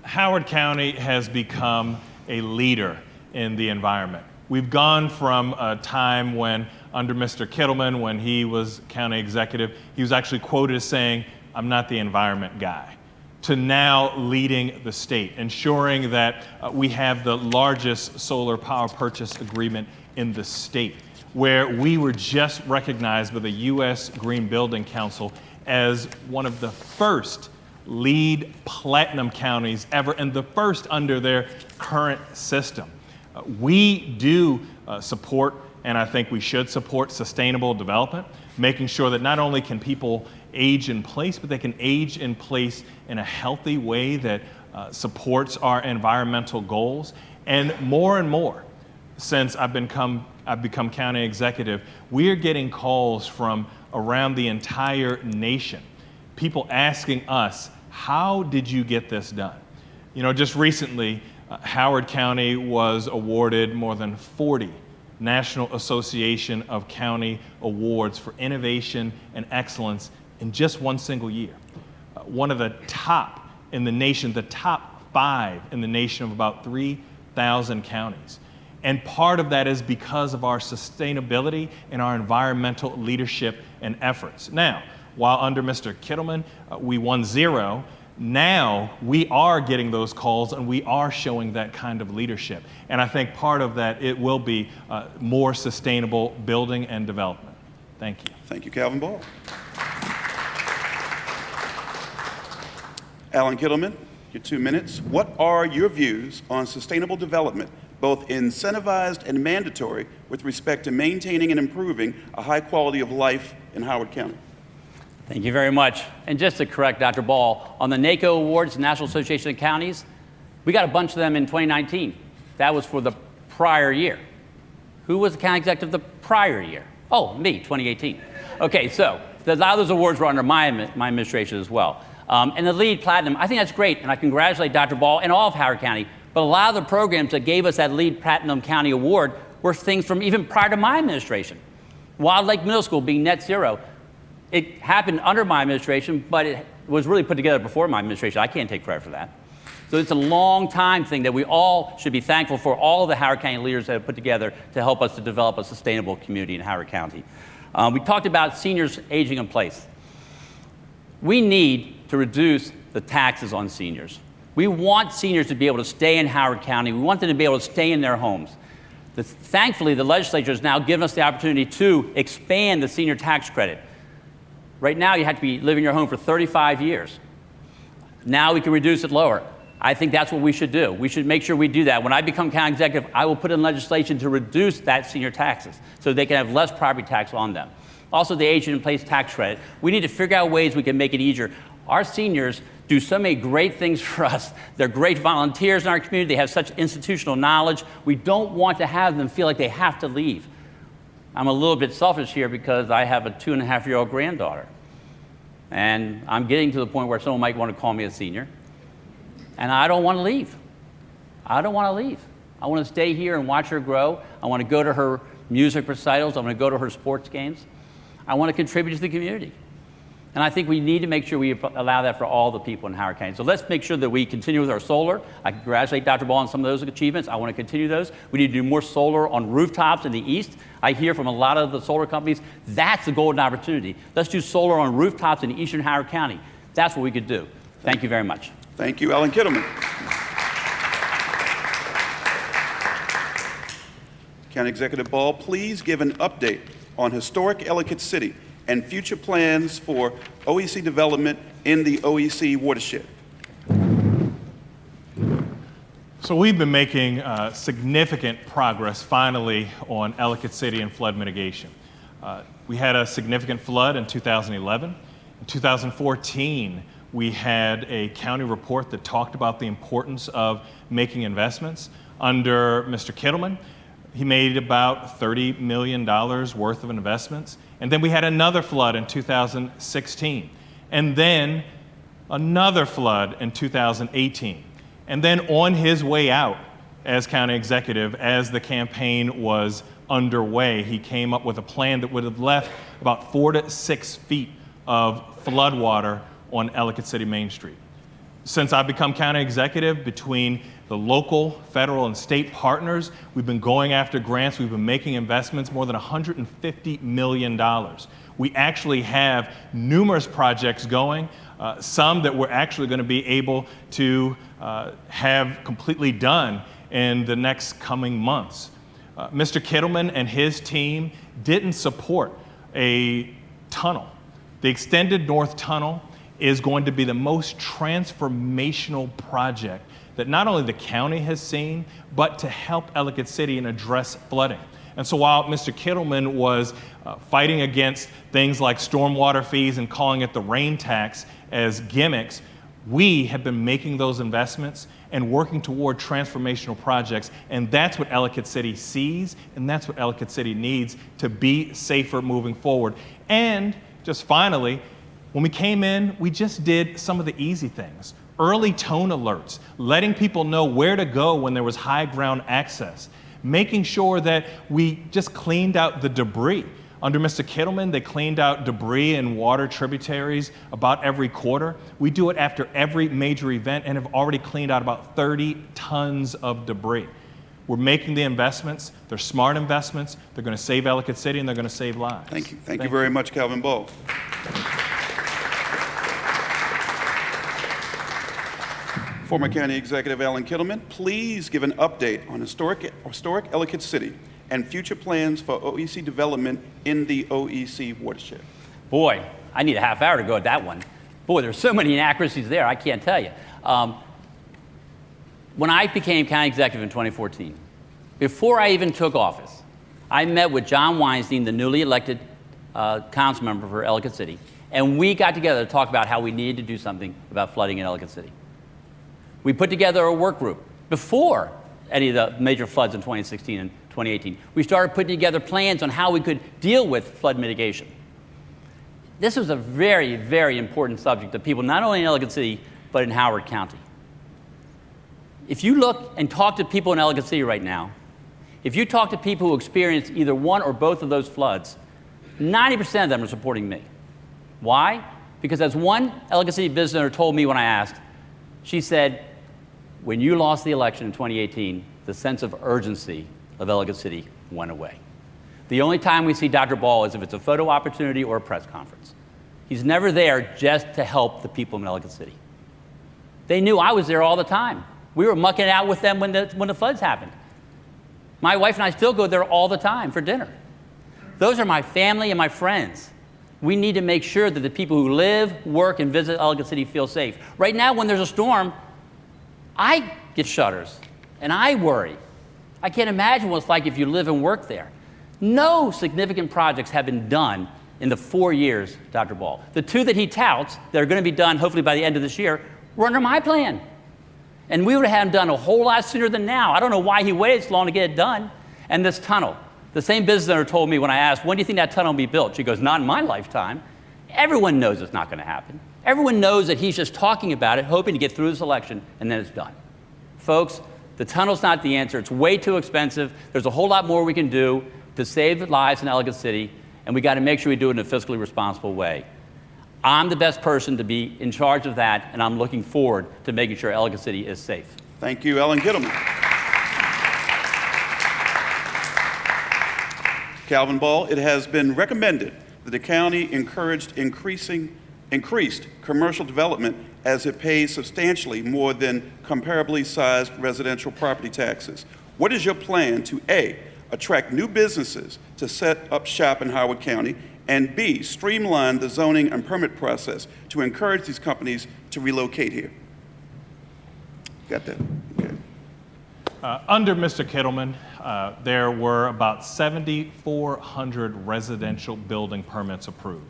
Howard County has become a leader in the environment. We've gone from a time when, under Mr. Kittleman, when he was county executive, he was actually quoted as saying, "I'm not the environment guy," to now leading the state, ensuring that we have the largest solar power purchase agreement in the state, where we were just recognized by the U.S. Green Building Council as one of the first LEED Platinum counties ever, and the first under their current system. We do support, and I think we should support, sustainable development, making sure that not only can people age in place, but they can age in place in a healthy way that supports our environmental goals. And more, since I've become county executive, we are getting calls from around the entire nation, people asking us, how did you get this done? You know, just recently, Howard County was awarded more than 40 National Association of County Awards for innovation and excellence in just one single year. One of the top in the nation, the top 5 in the nation of about 3,000 counties. And part of that is because of our sustainability and our environmental leadership and efforts. Now, while under Mr. Kittleman, we won 0, now we are getting those calls and we are showing that kind of leadership. And I think part of that, it will be more sustainable building and development. Thank you. Thank you, Calvin Ball. Alan Kittleman, your 2 minutes. What are your views on sustainable development, both incentivized and mandatory, with respect to maintaining and improving a high quality of life in Howard County? Thank you very much. And just to correct Dr. Ball, on the NACO Awards, National Association of Counties, we got a bunch of them in 2019. That was for the prior year. Who was the county executive the prior year? Oh, me, 2018. Okay, so a lot of those awards were under my administration as well. And the LEED Platinum, I think that's great, and I congratulate Dr. Ball and all of Howard County. But a lot of the programs that gave us that LEED Platinum County Award were things from even prior to my administration. Wild Lake Middle School being net zero. It happened under my administration, but it was really put together before my administration. I can't take credit for that. So it's a long time thing that we all should be thankful for, all of the Howard County leaders that have put together to help us to develop a sustainable community in Howard County. We talked about seniors aging in place. We need to reduce the taxes on seniors. We want seniors to be able to stay in Howard County. We want them to be able to stay in their homes. Thankfully, the legislature has now given us the opportunity to expand the senior tax credit. Right now, you have to be living in your home for 35 years. Now we can reduce it lower. I think that's what we should do. We should make sure we do that. When I become county executive, I will put in legislation to reduce that senior taxes so they can have less property tax on them. Also, the aging in place tax credit. We need to figure out ways we can make it easier. Our seniors do so many great things for us. They're great volunteers in our community. They have such institutional knowledge. We don't want to have them feel like they have to leave. I'm a little bit selfish here because I have a 2.5-year-old granddaughter. And I'm getting to the point where someone might want to call me a senior. And I don't want to leave. I don't want to leave. I want to stay here and watch her grow. I want to go to her music recitals. I want to go to her sports games. I want to contribute to the community. And I think we need to make sure we allow that for all the people in Howard County. So let's make sure that we continue with our solar. I congratulate Dr. Ball on some of those achievements. I want to continue those. We need to do more solar on rooftops in the east. I hear from a lot of the solar companies, that's the golden opportunity. Let's do solar on rooftops in eastern Howard County. That's what we could do. Thank you very much. Thank you, Alan Kittleman. County Executive Ball, please give an update on historic Ellicott City and future plans for OEC development in the OEC watershed. So we've been making significant progress finally on Ellicott City and flood mitigation. We had a significant flood in 2011. In 2014, we had a county report that talked about the importance of making investments. Under Mr. Kittleman, he made about $30 million worth of investments. And then we had another flood in 2016. And then another flood in 2018. And then on his way out as county executive, as the campaign was underway, he came up with a plan that would have left about 4 to 6 feet of floodwater on Ellicott City Main Street. Since I've become county executive, between the local, federal, and state partners, we've been going after grants, we've been making investments, more than $150 million. We actually have numerous projects going, some that we're actually going to be able to have completely done in the next coming months. Mr. Kittleman and his team didn't support a tunnel. The extended North Tunnel is going to be the most transformational project that not only the county has seen, but to help Ellicott City and address flooding. And so while Mr. Kittleman was fighting against things like stormwater fees and calling it the rain tax as gimmicks, we have been making those investments and working toward transformational projects, and that's what Ellicott City sees, and that's what Ellicott City needs to be safer moving forward. And just finally, when we came in, we just did some of the easy things. Early tone alerts, letting people know where to go when there was high ground access, making sure that we just cleaned out the debris. Under Mr. Kittleman, they cleaned out debris and water tributaries about every quarter. We do it after every major event and have already cleaned out about 30 tons of debris. We're making the investments. They're smart investments. They're going to save Ellicott City and they're going to save lives. Thank you. Thank you very much, Calvin Ball. Former County Executive Alan Kittleman, please give an update on historic Ellicott City and future plans for OEC development in the OEC watershed. Boy, I need a half hour to go at that one. Boy, there's so many inaccuracies there, I can't tell you. When I became county executive in 2014, before I even took office, I met with John Weinstein, the newly elected council member for Ellicott City, and we got together to talk about how we needed to do something about flooding in Ellicott City. We put together a work group before any of the major floods in 2016 and 2018. We started putting together plans on how we could deal with flood mitigation. This was a very, very important subject to people, not only in Ellicott City, but in Howard County. If you look and talk to people in Ellicott City right now, if you talk to people who experienced either one or both of those floods, 90% of them are supporting me. Why? Because as one Ellicott City business owner told me when I asked, she said, when you lost the election in 2018, the sense of urgency of Ellicott City went away. The only time we see Dr. Ball is if it's a photo opportunity or a press conference. He's never there just to help the people in Ellicott City. They knew I was there all the time. We were mucking it out with them when the floods happened. My wife and I still go there all the time for dinner. Those are my family and my friends. We need to make sure that the people who live, work, and visit Ellicott City feel safe. Right now, when there's a storm, I get shudders, and I worry. I can't imagine what it's like if you live and work there. No significant projects have been done in the 4 years, Dr. Ball. The 2 that he touts that are going to be done hopefully by the end of this year were under my plan. And we would have had them done a whole lot sooner than now. I don't know why he waited so long to get it done. And this tunnel, the same business owner told me when I asked, when do you think that tunnel will be built? She goes, not in my lifetime. Everyone knows it's not going to happen. Everyone knows that he's just talking about it, hoping to get through this election, and then it's done. Folks, the tunnel's not the answer. It's way too expensive. There's a whole lot more we can do to save lives in Ellicott City, and we got to make sure we do it in a fiscally responsible way. I'm the best person to be in charge of that, and I'm looking forward to making sure Ellicott City is safe. Thank you, Alan Kittleman. Calvin Ball, it has been recommended that the county increased commercial development as it pays substantially more than comparably sized residential property taxes. What is your plan to A, attract new businesses to set up shop in Howard County, and B, streamline the zoning and permit process to encourage these companies to relocate here? Got that? Okay. Under Mr. Kittleman, there were about 7,400 residential building permits approved.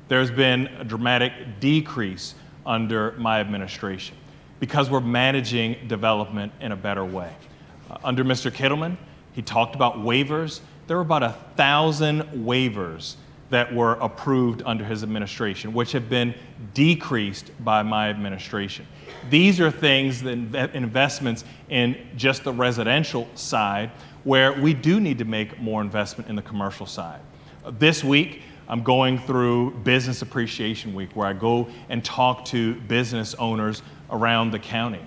There's been a dramatic decrease under my administration because we're managing development in a better way. Under Mr. Kittleman, he talked about waivers. There were about 1,000 waivers that were approved under his administration, which have been decreased by my administration. These are things, that investments in just the residential side, where we do need to make more investment in the commercial side. This week, I'm going through Business Appreciation Week, where I go and talk to business owners around the county.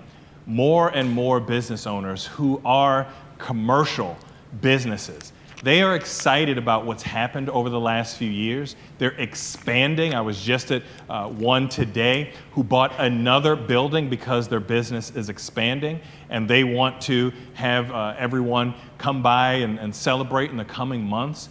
More and more business owners who are commercial businesses, they are excited about what's happened over the last few years. They're expanding. I was just at one today who bought another building because their business is expanding, and they want to have everyone come by and celebrate in the coming months.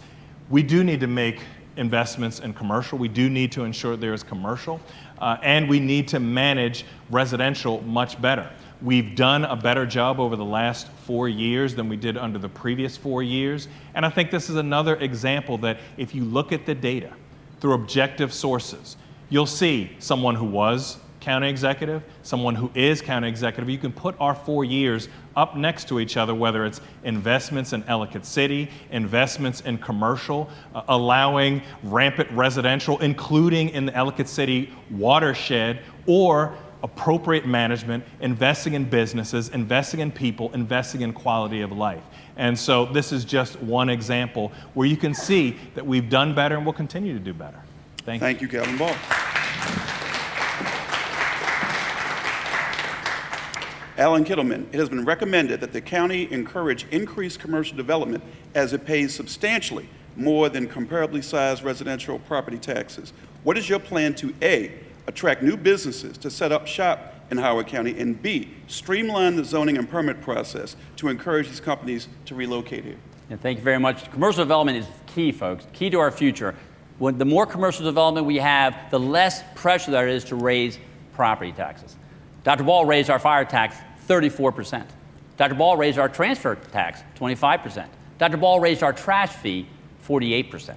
We do need to make investments in commercial. We do need to ensure there is commercial, and we need to manage residential much better. We've done a better job over the last 4 years than we did under the previous 4 years. And I think this is another example that if you look at the data through objective sources, you'll see someone who was county executive, someone who is county executive. You can put our 4 years up next to each other, whether it's investments in Ellicott City, investments in commercial, allowing rampant residential, including in the Ellicott City watershed, or appropriate management, investing in businesses, investing in people, investing in quality of life. And so this is just one example where you can see that we've done better and will continue to do better. Thank you. Thank you, Calvin Ball. Alan Kittleman, it has been recommended that the county encourage increased commercial development as it pays substantially more than comparably sized residential property taxes. What is your plan to A, attract new businesses to set up shop in Howard County, and B, streamline the zoning and permit process to encourage these companies to relocate here? Yeah, thank you very much. Commercial development is key, folks, key to our future. The more commercial development we have, the less pressure there is to raise property taxes. Dr. Ball raised our fire tax 34%. Dr. Ball raised our transfer tax 25%. Dr. Ball raised our trash fee 48%.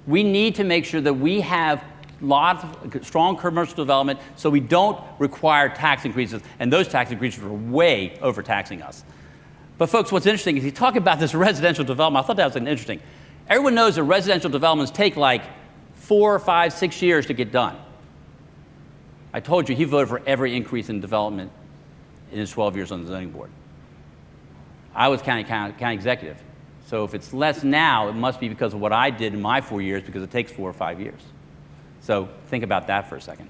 We need to make sure that we have lots of strong commercial development so we don't require tax increases, and those tax increases are way overtaxing us. But folks, what's interesting is you talk about this residential development. I thought that was interesting. Everyone knows that residential developments take like 4, 5, 6 years to get done. I told you he voted for every increase in development in his 12 years on the zoning board. I was county executive. So if it's less now, it must be because of what I did in my 4 years, because it takes 4 or 5 years. So think about that for a second.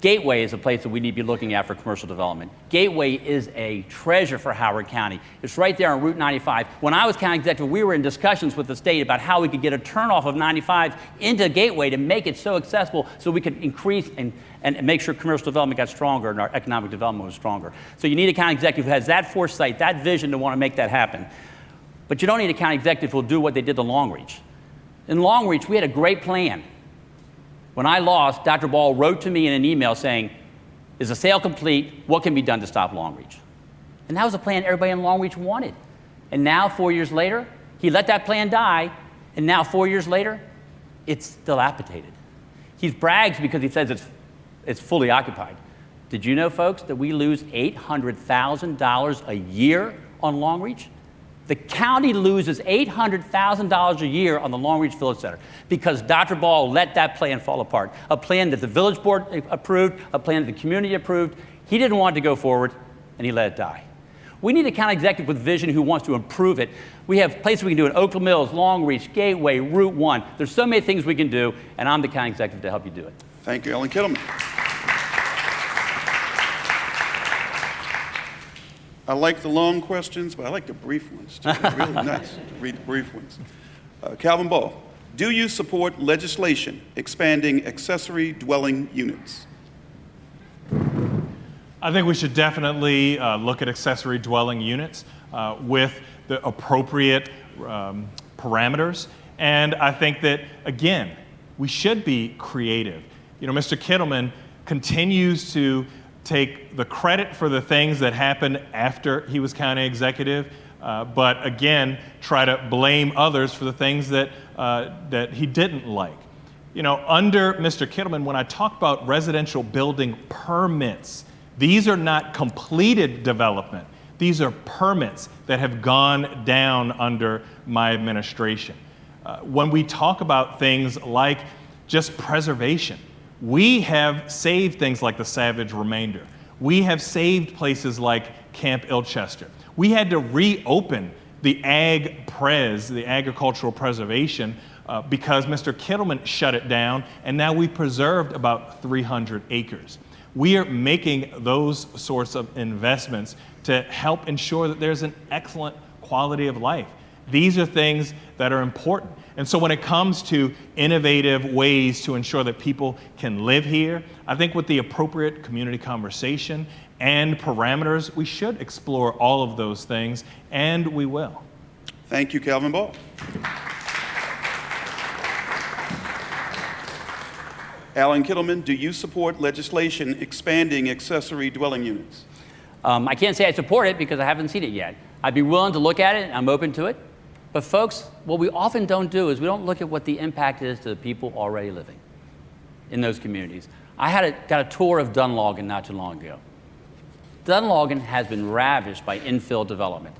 Gateway is a place that we need to be looking at for commercial development. Gateway is a treasure for Howard County. It's right there on Route 95. When I was county executive, we were in discussions with the state about how we could get a turnoff of 95 into Gateway to make it so accessible so we could increase and make sure commercial development got stronger and our economic development was stronger. So you need a county executive who has that foresight, that vision to want to make that happen. But you don't need a county executive who will do what they did to Long Reach. In Long Reach, we had a great plan. When I lost, Dr. Ball wrote to me in an email saying, is the sale complete? What can be done to stop Long Reach? And that was a plan everybody in Long Reach wanted. And now, 4 years later, he let that plan die, and now 4 years later, it's dilapidated. He brags because he says it's fully occupied. Did you know, folks, that we lose $800,000 a year on Long Reach? The county loses $800,000 a year on the Long Reach Village Center because Dr. Ball let that plan fall apart. A plan that the village board approved, a plan that the community approved. He didn't want it to go forward, and he let it die. We need a county executive with vision who wants to improve it. We have places we can do it: Oakland Mills, Long Reach, Gateway, Route 1. There's so many things we can do, and I'm the county executive to help you do it. Thank you, Alan Kittleman. I like the long questions, but I like the brief ones too. They're really nice to read the brief ones. Calvin Ball, do you support legislation expanding accessory dwelling units? I think we should definitely look at accessory dwelling units with the appropriate parameters. And I think that, again, we should be creative. You know, Mr. Kittleman continues to take the credit for the things that happened after he was county executive, but again, try to blame others for the things that he didn't like. You know, under Mr. Kittleman, when I talk about residential building permits, these are not completed development. These are permits that have gone down under my administration. When we talk about things like just preservation, we have saved things like the Savage Remainder. We have saved places like Camp Ilchester. We had to reopen the the agricultural preservation, because Mr. Kittleman shut it down, and now we've preserved about 300 acres. We are making those sorts of investments to help ensure that there's an excellent quality of life. These are things that are important. And so when it comes to innovative ways to ensure that people can live here, I think with the appropriate community conversation and parameters, we should explore all of those things, and we will. Thank you, Calvin Ball. Alan Kittleman, do you support legislation expanding accessory dwelling units? I can't say I support it because I haven't seen it yet. I'd be willing to look at it. I'm open to it. But folks, what we often don't do is we don't look at what the impact is to the people already living in those communities. I got a tour of Dunlogan not too long ago. Dunlogan has been ravished by infill development.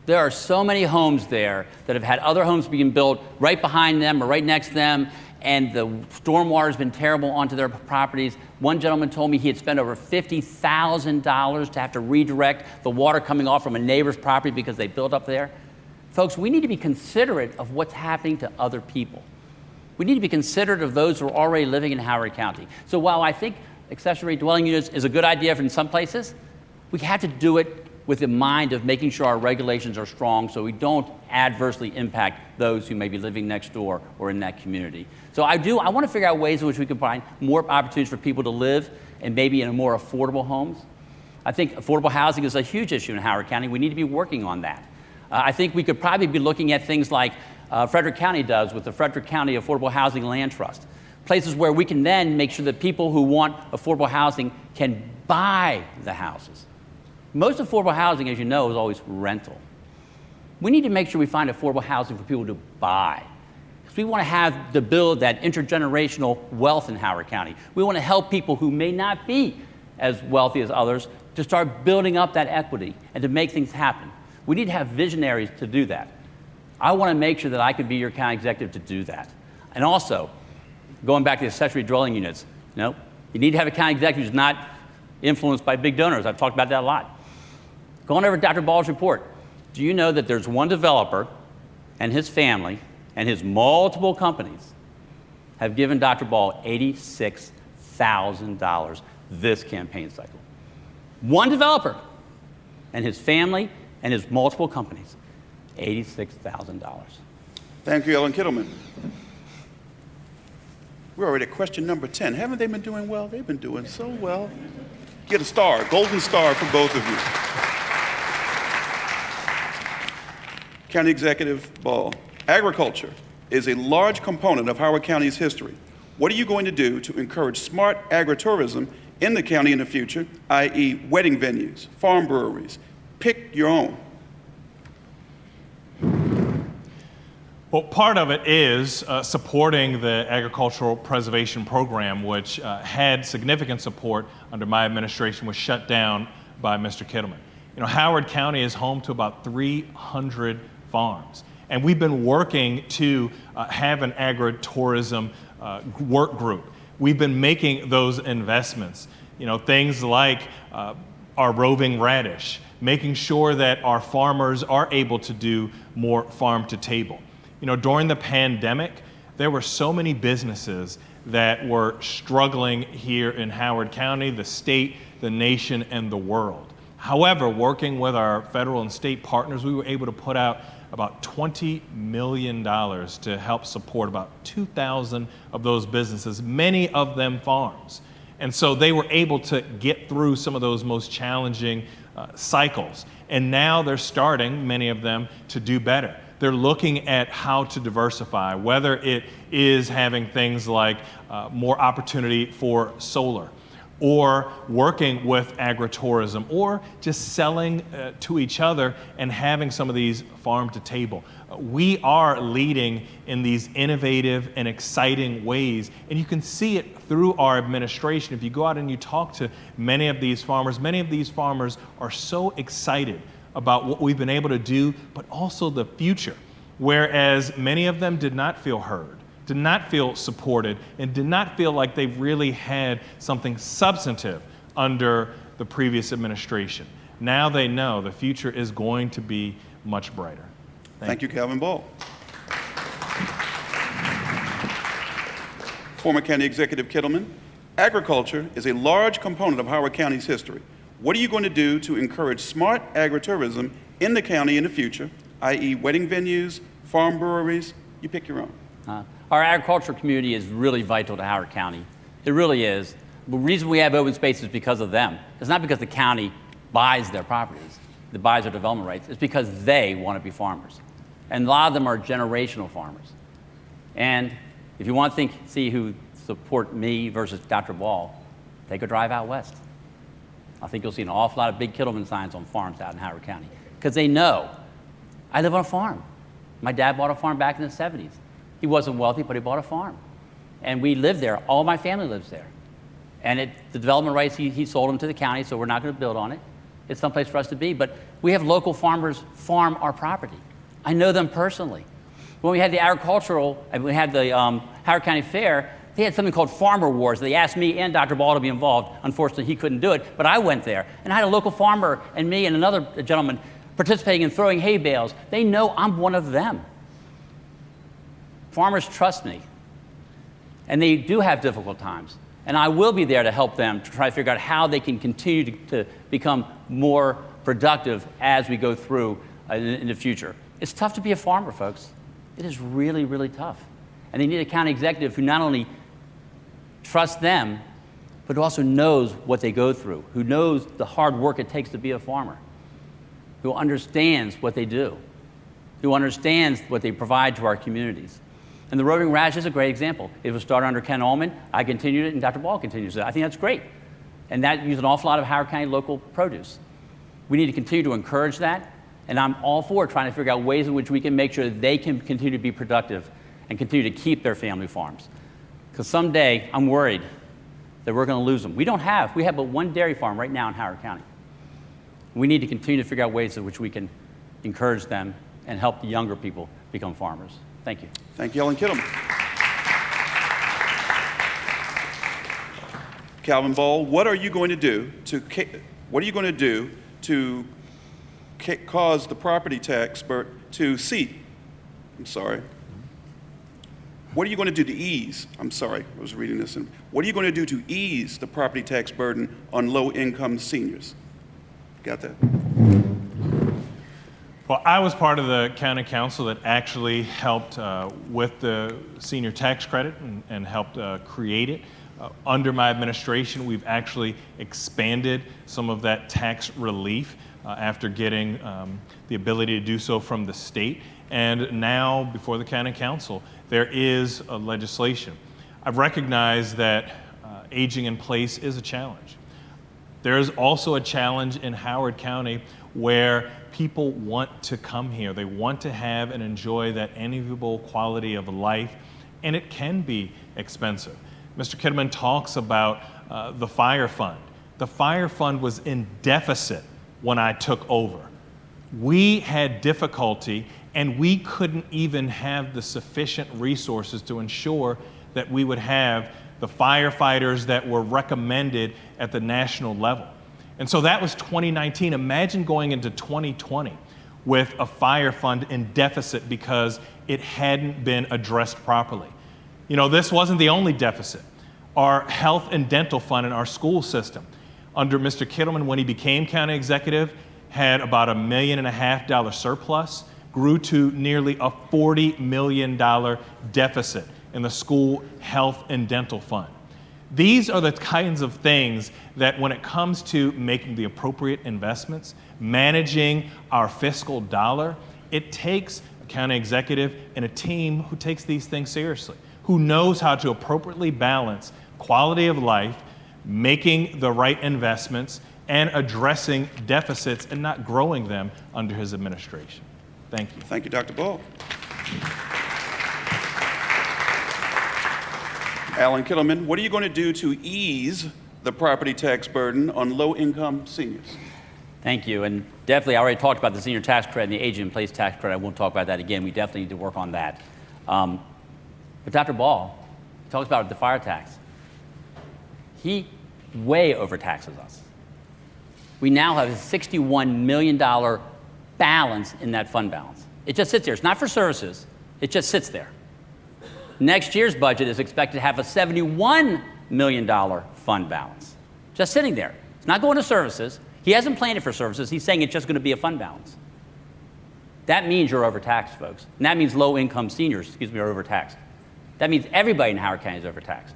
There are so many homes there that have had other homes being built right behind them or right next to them, and the stormwater has been terrible onto their properties. One gentleman told me he had spent over $50,000 to have to redirect the water coming off from a neighbor's property because they built up there. Folks, we need to be considerate of what's happening to other people. We need to be considerate of those who are already living in Howard County. So while I think accessory dwelling units is a good idea in some places, we have to do it with the mind of making sure our regulations are strong so we don't adversely impact those who may be living next door or in that community. So I want to figure out ways in which we can find more opportunities for people to live and maybe in more affordable homes. I think affordable housing is a huge issue in Howard County. We need to be working on that. I think we could probably be looking at things like Frederick County does with the Frederick County Affordable Housing Land Trust. Places where we can then make sure that people who want affordable housing can buy the houses. Most affordable housing, as you know, is always rental. We need to make sure we find affordable housing for people to buy. Because we want to build that intergenerational wealth in Howard County. We want to help people who may not be as wealthy as others to start building up that equity and to make things happen. We need to have visionaries to do that. I want to make sure that I could be your county executive to do that. And also, going back to the accessory dwelling units, you need to have a county executive who's not influenced by big donors. I've talked about that a lot. Going over Dr. Ball's report, do you know that there's one developer and his family and his multiple companies have given Dr. Ball $86,000 this campaign cycle? One developer and his family and his multiple companies, $86,000. Thank you, Alan Kittleman. We're already at question number 10. Haven't they been doing well? They've been doing so well. Get a star, golden star for both of you. County Executive Ball, agriculture is a large component of Howard County's history. What are you going to do to encourage smart agritourism in the county in the future, i.e. wedding venues, farm breweries? Pick your own. Well, part of it is supporting the agricultural preservation program, which had significant support under my administration, was shut down by Mr. Kittleman. You know, Howard County is home to about 300 farms, and we've been working to have an agritourism work group. We've been making those investments, things like our roving radish, making sure that our farmers are able to do more farm to table. During the pandemic, there were so many businesses that were struggling here in Howard County, the state, the nation, and the world. However, working with our federal and state partners, we were able to put out about $20 million to help support about 2,000 of those businesses, many of them farms. And so they were able to get through some of those most challenging cycles. And now they're starting, many of them, to do better. They're looking at how to diversify, whether it is having things like more opportunity for solar, or working with agritourism, or just selling to each other and having some of these farm to table. We are leading in these innovative and exciting ways, and you can see it through our administration. If you go out and you talk to many of these farmers are so excited about what we've been able to do, but also the future, whereas many of them did not feel heard, did not feel supported, and did not feel like they really had something substantive under the previous administration. Now they know the future is going to be much brighter. Thank you, Calvin Ball. Former County Executive Kittleman, agriculture is a large component of Howard County's history. What are you going to do to encourage smart agritourism in the county in the future, i.e. wedding venues, farm breweries? You pick your own. Our agricultural community is really vital to Howard County. It really is. The reason we have open space is because of them. It's not because the county buys their properties, that buys their development rights. It's because they want to be farmers. And a lot of them are generational farmers. And if you want to see who support me versus Dr. Ball, take a drive out west. I think you'll see an awful lot of big Kittleman signs on farms out in Howard County, because they know I live on a farm. My dad bought a farm back in the 70s. He wasn't wealthy, but he bought a farm. And we live there. All my family lives there. And the development rights, he sold them to the county, so we're not going to build on it. It's someplace for us to be. But we have local farmers farm our property. I know them personally. When we had the we had the Howard County Fair, they had something called Farmer Wars. They asked me and Dr. Ball to be involved. Unfortunately, he couldn't do it, but I went there. And I had a local farmer and me and another gentleman participating in throwing hay bales. They know I'm one of them. Farmers trust me. And they do have difficult times. And I will be there to help them to try to figure out how they can continue to become more productive as we go through in the future. It's tough to be a farmer, folks. It is really, really tough. And they need a county executive who not only trusts them, but who also knows what they go through, who knows the hard work it takes to be a farmer, who understands what they do, who understands what they provide to our communities. And the Roving Radish is a great example. It was started under Ken Ullman. I continued it, and Dr. Ball continues it. I think that's great. And that used an awful lot of Howard County local produce. We need to continue to encourage that, and I'm all for trying to figure out ways in which we can make sure that they can continue to be productive and continue to keep their family farms. Because someday, I'm worried that we're going to lose them. We have but one dairy farm right now in Howard County. We need to continue to figure out ways in which we can encourage them and help the younger people become farmers. Thank you. Thank you, Ellen Kittleman. Calvin Ball, what are you going to do to cause the property tax to cease? What are you going to do to ease? What are you going to do to ease the property tax burden on low-income seniors? Got that? Well, I was part of the county council that actually helped with the senior tax credit and helped create it. Under my administration, we've actually expanded some of that tax relief after getting the ability to do so from the state. And now, before the county council, there is a legislation. I've recognized that aging in place is a challenge. There is also a challenge in Howard County where people want to come here. They want to have and enjoy that enviable quality of life, and it can be expensive. Mr. Kittleman talks about the fire fund. The fire fund was in deficit when I took over. We had difficulty, and we couldn't even have the sufficient resources to ensure that we would have the firefighters that were recommended at the national level. And so that was 2019. Imagine going into 2020 with a fire fund in deficit because it hadn't been addressed properly. You know, this wasn't the only deficit. Our health and dental fund in our school system, under Mr. Kittleman, when he became county executive, had about $1.5 million surplus, grew to nearly a $40 million deficit in the school health and dental fund. These are the kinds of things that when it comes to making the appropriate investments, managing our fiscal dollar, it takes a county executive and a team who takes these things seriously, who knows how to appropriately balance quality of life, making the right investments, and addressing deficits and not growing them under his administration. Thank you. Thank you, Dr. Ball. Alan Kittleman, what are you going to do to ease the property tax burden on low-income seniors? Thank you. And definitely, I already talked about the senior tax credit and the aging-in-place tax credit. I won't talk about that again. We definitely need to work on that. But Dr. Ball talks about the fire tax. He way overtaxes us. We now have a $61 million balance in that fund balance. It just sits there. It's not for services. It just sits there. Next year's budget is expected to have a $71 million fund balance, just sitting there. It's not going to services. He hasn't planned it for services. He's saying it's just going to be a fund balance. That means you're overtaxed, folks. And that means low-income seniors, are overtaxed. That means everybody in Howard County is overtaxed.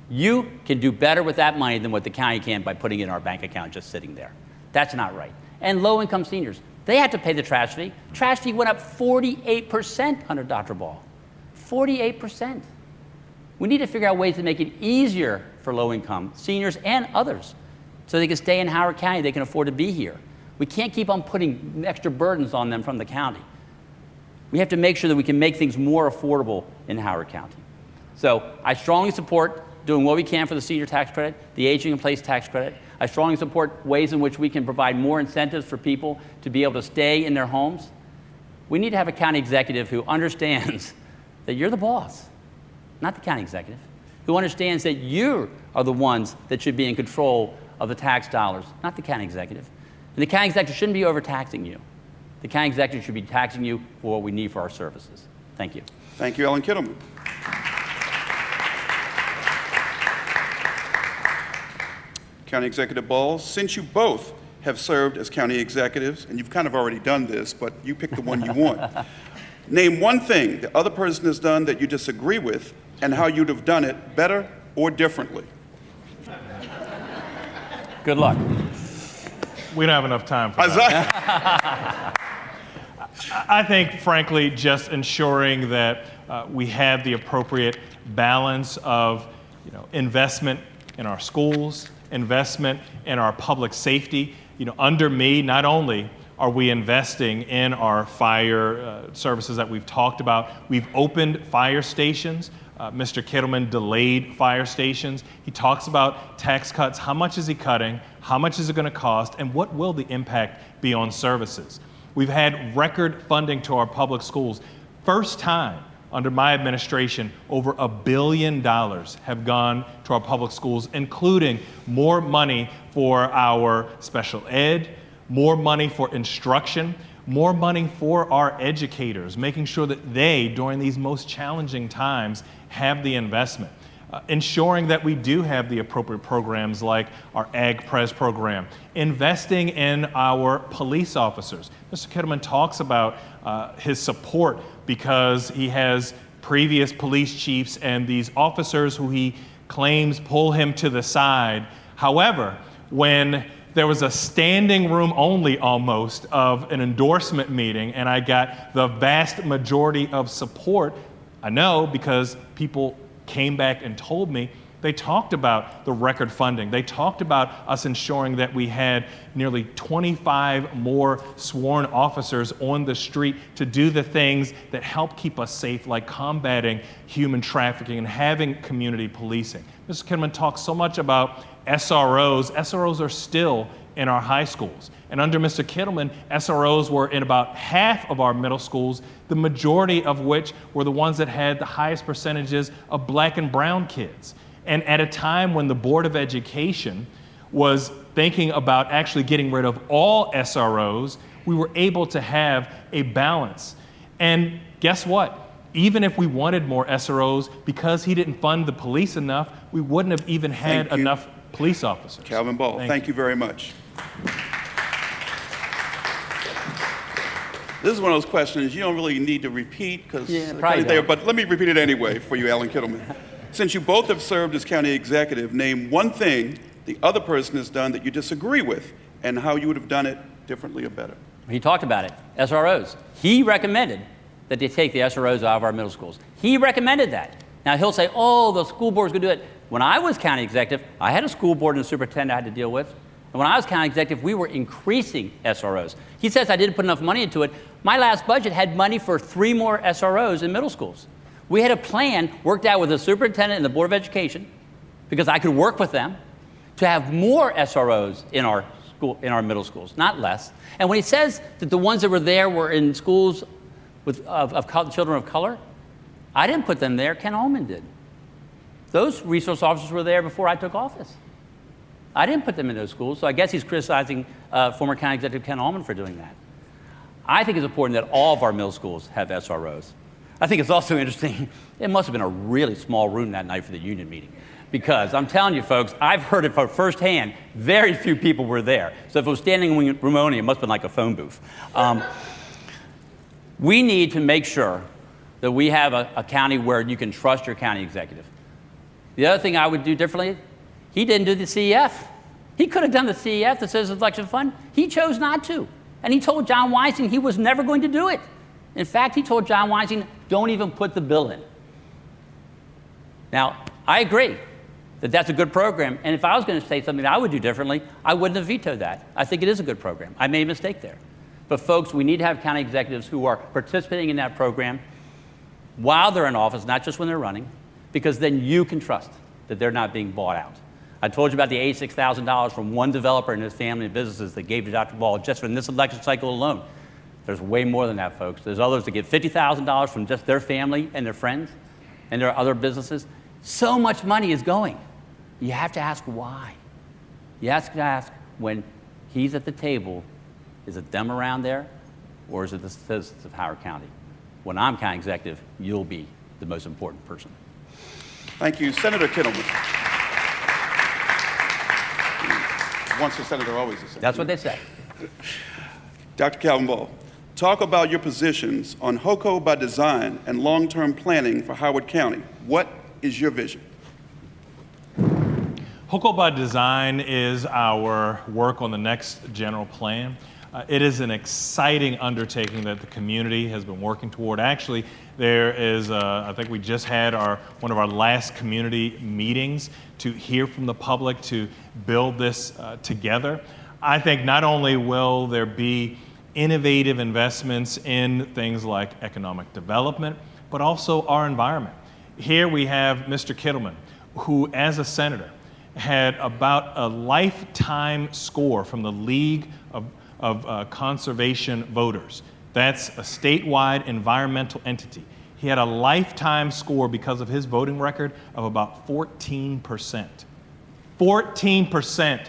You can do better with that money than what the county can by putting it in our bank account just sitting there. That's not right. And low-income seniors, they had to pay the trash fee. Trash fee went up 48% under Dr. Ball. 48%. We need to figure out ways to make it easier for low-income seniors and others so they can stay in Howard County, they can afford to be here. We can't keep on putting extra burdens on them from the county. We have to make sure that we can make things more affordable in Howard County. So I strongly support doing what we can for the senior tax credit, the aging-in-place tax credit. I strongly support ways in which we can provide more incentives for people to be able to stay in their homes. We need to have a county executive who understands that you're the boss, not the county executive, who understands that you are the ones that should be in control of the tax dollars, not the county executive. And the county executive shouldn't be overtaxing you. The county executive should be taxing you for what we need for our services. Thank you. Thank you, Alan Kittleman. County Executive Ball, since you both have served as county executives, and you've kind of already done this, but you pick the one you want. Name one thing the other person has done that you disagree with and how you'd have done it better or differently. Good luck. We don't have enough time for that. I think, frankly, just ensuring that we have the appropriate balance of investment in our schools, investment in our public safety. Under me, not only are we investing in our fire services that we've talked about, we've opened fire stations. Mr. Kittleman delayed fire stations. He talks about tax cuts. How much is he cutting? How much is it going to cost? And what will the impact be on services? We've had record funding to our public schools. First time under my administration, over $1 billion have gone to our public schools, including more money for our special ed, more money for instruction, more money for our educators, making sure that they, during these most challenging times, have the investment. Ensuring that we do have the appropriate programs like our Ag-Pres program, investing in our police officers. Mr. Kittleman talks about his support because he has previous police chiefs and these officers who he claims pull him to the side. However, when there was a standing room only almost of an endorsement meeting and I got the vast majority of support, I know because people came back and told me, they talked about the record funding. They talked about us ensuring that we had nearly 25 more sworn officers on the street to do the things that help keep us safe, like combating human trafficking and having community policing. Mr. Kittleman talks so much about SROs. SROs are still in our high schools. And under Mr. Kittleman, SROs were in about half of our middle schools, the majority of which were the ones that had the highest percentages of black and brown kids. And at a time when the Board of Education was thinking about actually getting rid of all SROs, we were able to have a balance. And guess what? Even if we wanted more SROs, because he didn't fund the police enough, we wouldn't have even had enough police officers. Calvin Ball, thank you very much. This is one of those questions you don't really need to repeat because there, but let me repeat it anyway for you, Alan Kittleman. Since you both have served as county executive, name one thing the other person has done that you disagree with and how you would have done it differently or better. He talked about it, SROs. He recommended that they take the SROs out of our middle schools. He recommended that. Now he'll say, oh, the school board's gonna do it. when I was county executive, I had a school board and a superintendent I had to deal with. And when I was county executive, we were increasing SROs. He says I didn't put enough money into it. My last budget had money for 3 more SROs in middle schools. We had a plan worked out with the superintendent and the Board of Education, because I could work with them, to have more SROs in our middle schools, not less. And when he says that the ones that were there were in schools of children of color, I didn't put them there, Ken Ullman did. Those resource officers were there before I took office. I didn't put them in those schools, so I guess he's criticizing former County Executive Ken Ullman for doing that. I think it's important that all of our middle schools have SROs. I think it's also interesting, it must have been a really small room that night for the union meeting, because I'm telling you folks, I've heard it from firsthand, very few people were there. So if it was standing room only, it must have been like a phone booth. We need to make sure that we have a county where you can trust your county executive. The other thing I would do differently, he didn't do the CEF. He could have done the CEF, the Citizens Election Fund. He chose not to. And he told John Weinstein he was never going to do it. In fact, he told John Weinstein, don't even put the bill in. Now, I agree that that's a good program. And if I was going to say something that I would do differently, I wouldn't have vetoed that. I think it is a good program. I made a mistake there. But folks, we need to have county executives who are participating in that program while they're in office, not just when they're running, because then you can trust that they're not being bought out. I told you about the $86,000 from one developer and his family and businesses that gave to Dr. Ball just from this election cycle alone. There's way more than that, folks. There's others that get $50,000 from just their family and their friends and their other businesses. So much money is going. You have to ask why. You have to ask, when he's at the table, is it them around there, or is it the citizens of Howard County? When I'm county executive, you'll be the most important person. Thank you. Senator Kittleman. Once a senator, always a senator. That's what they say. Dr. Calvin Ball, talk about your positions on HOCO by design and long-term planning for Howard County. What is your vision? HOCO by design is our work on the next general plan. It is an exciting undertaking that the community has been working toward. Actually, there is, I think we just had one of our last community meetings to hear from the public to build this together. I think not only will there be innovative investments in things like economic development, but also our environment. Here we have Mr. Kittleman, who as a senator had about a lifetime score from the League of Conservation Voters. That's a statewide environmental entity. He had a lifetime score because of his voting record of about 14%. 14%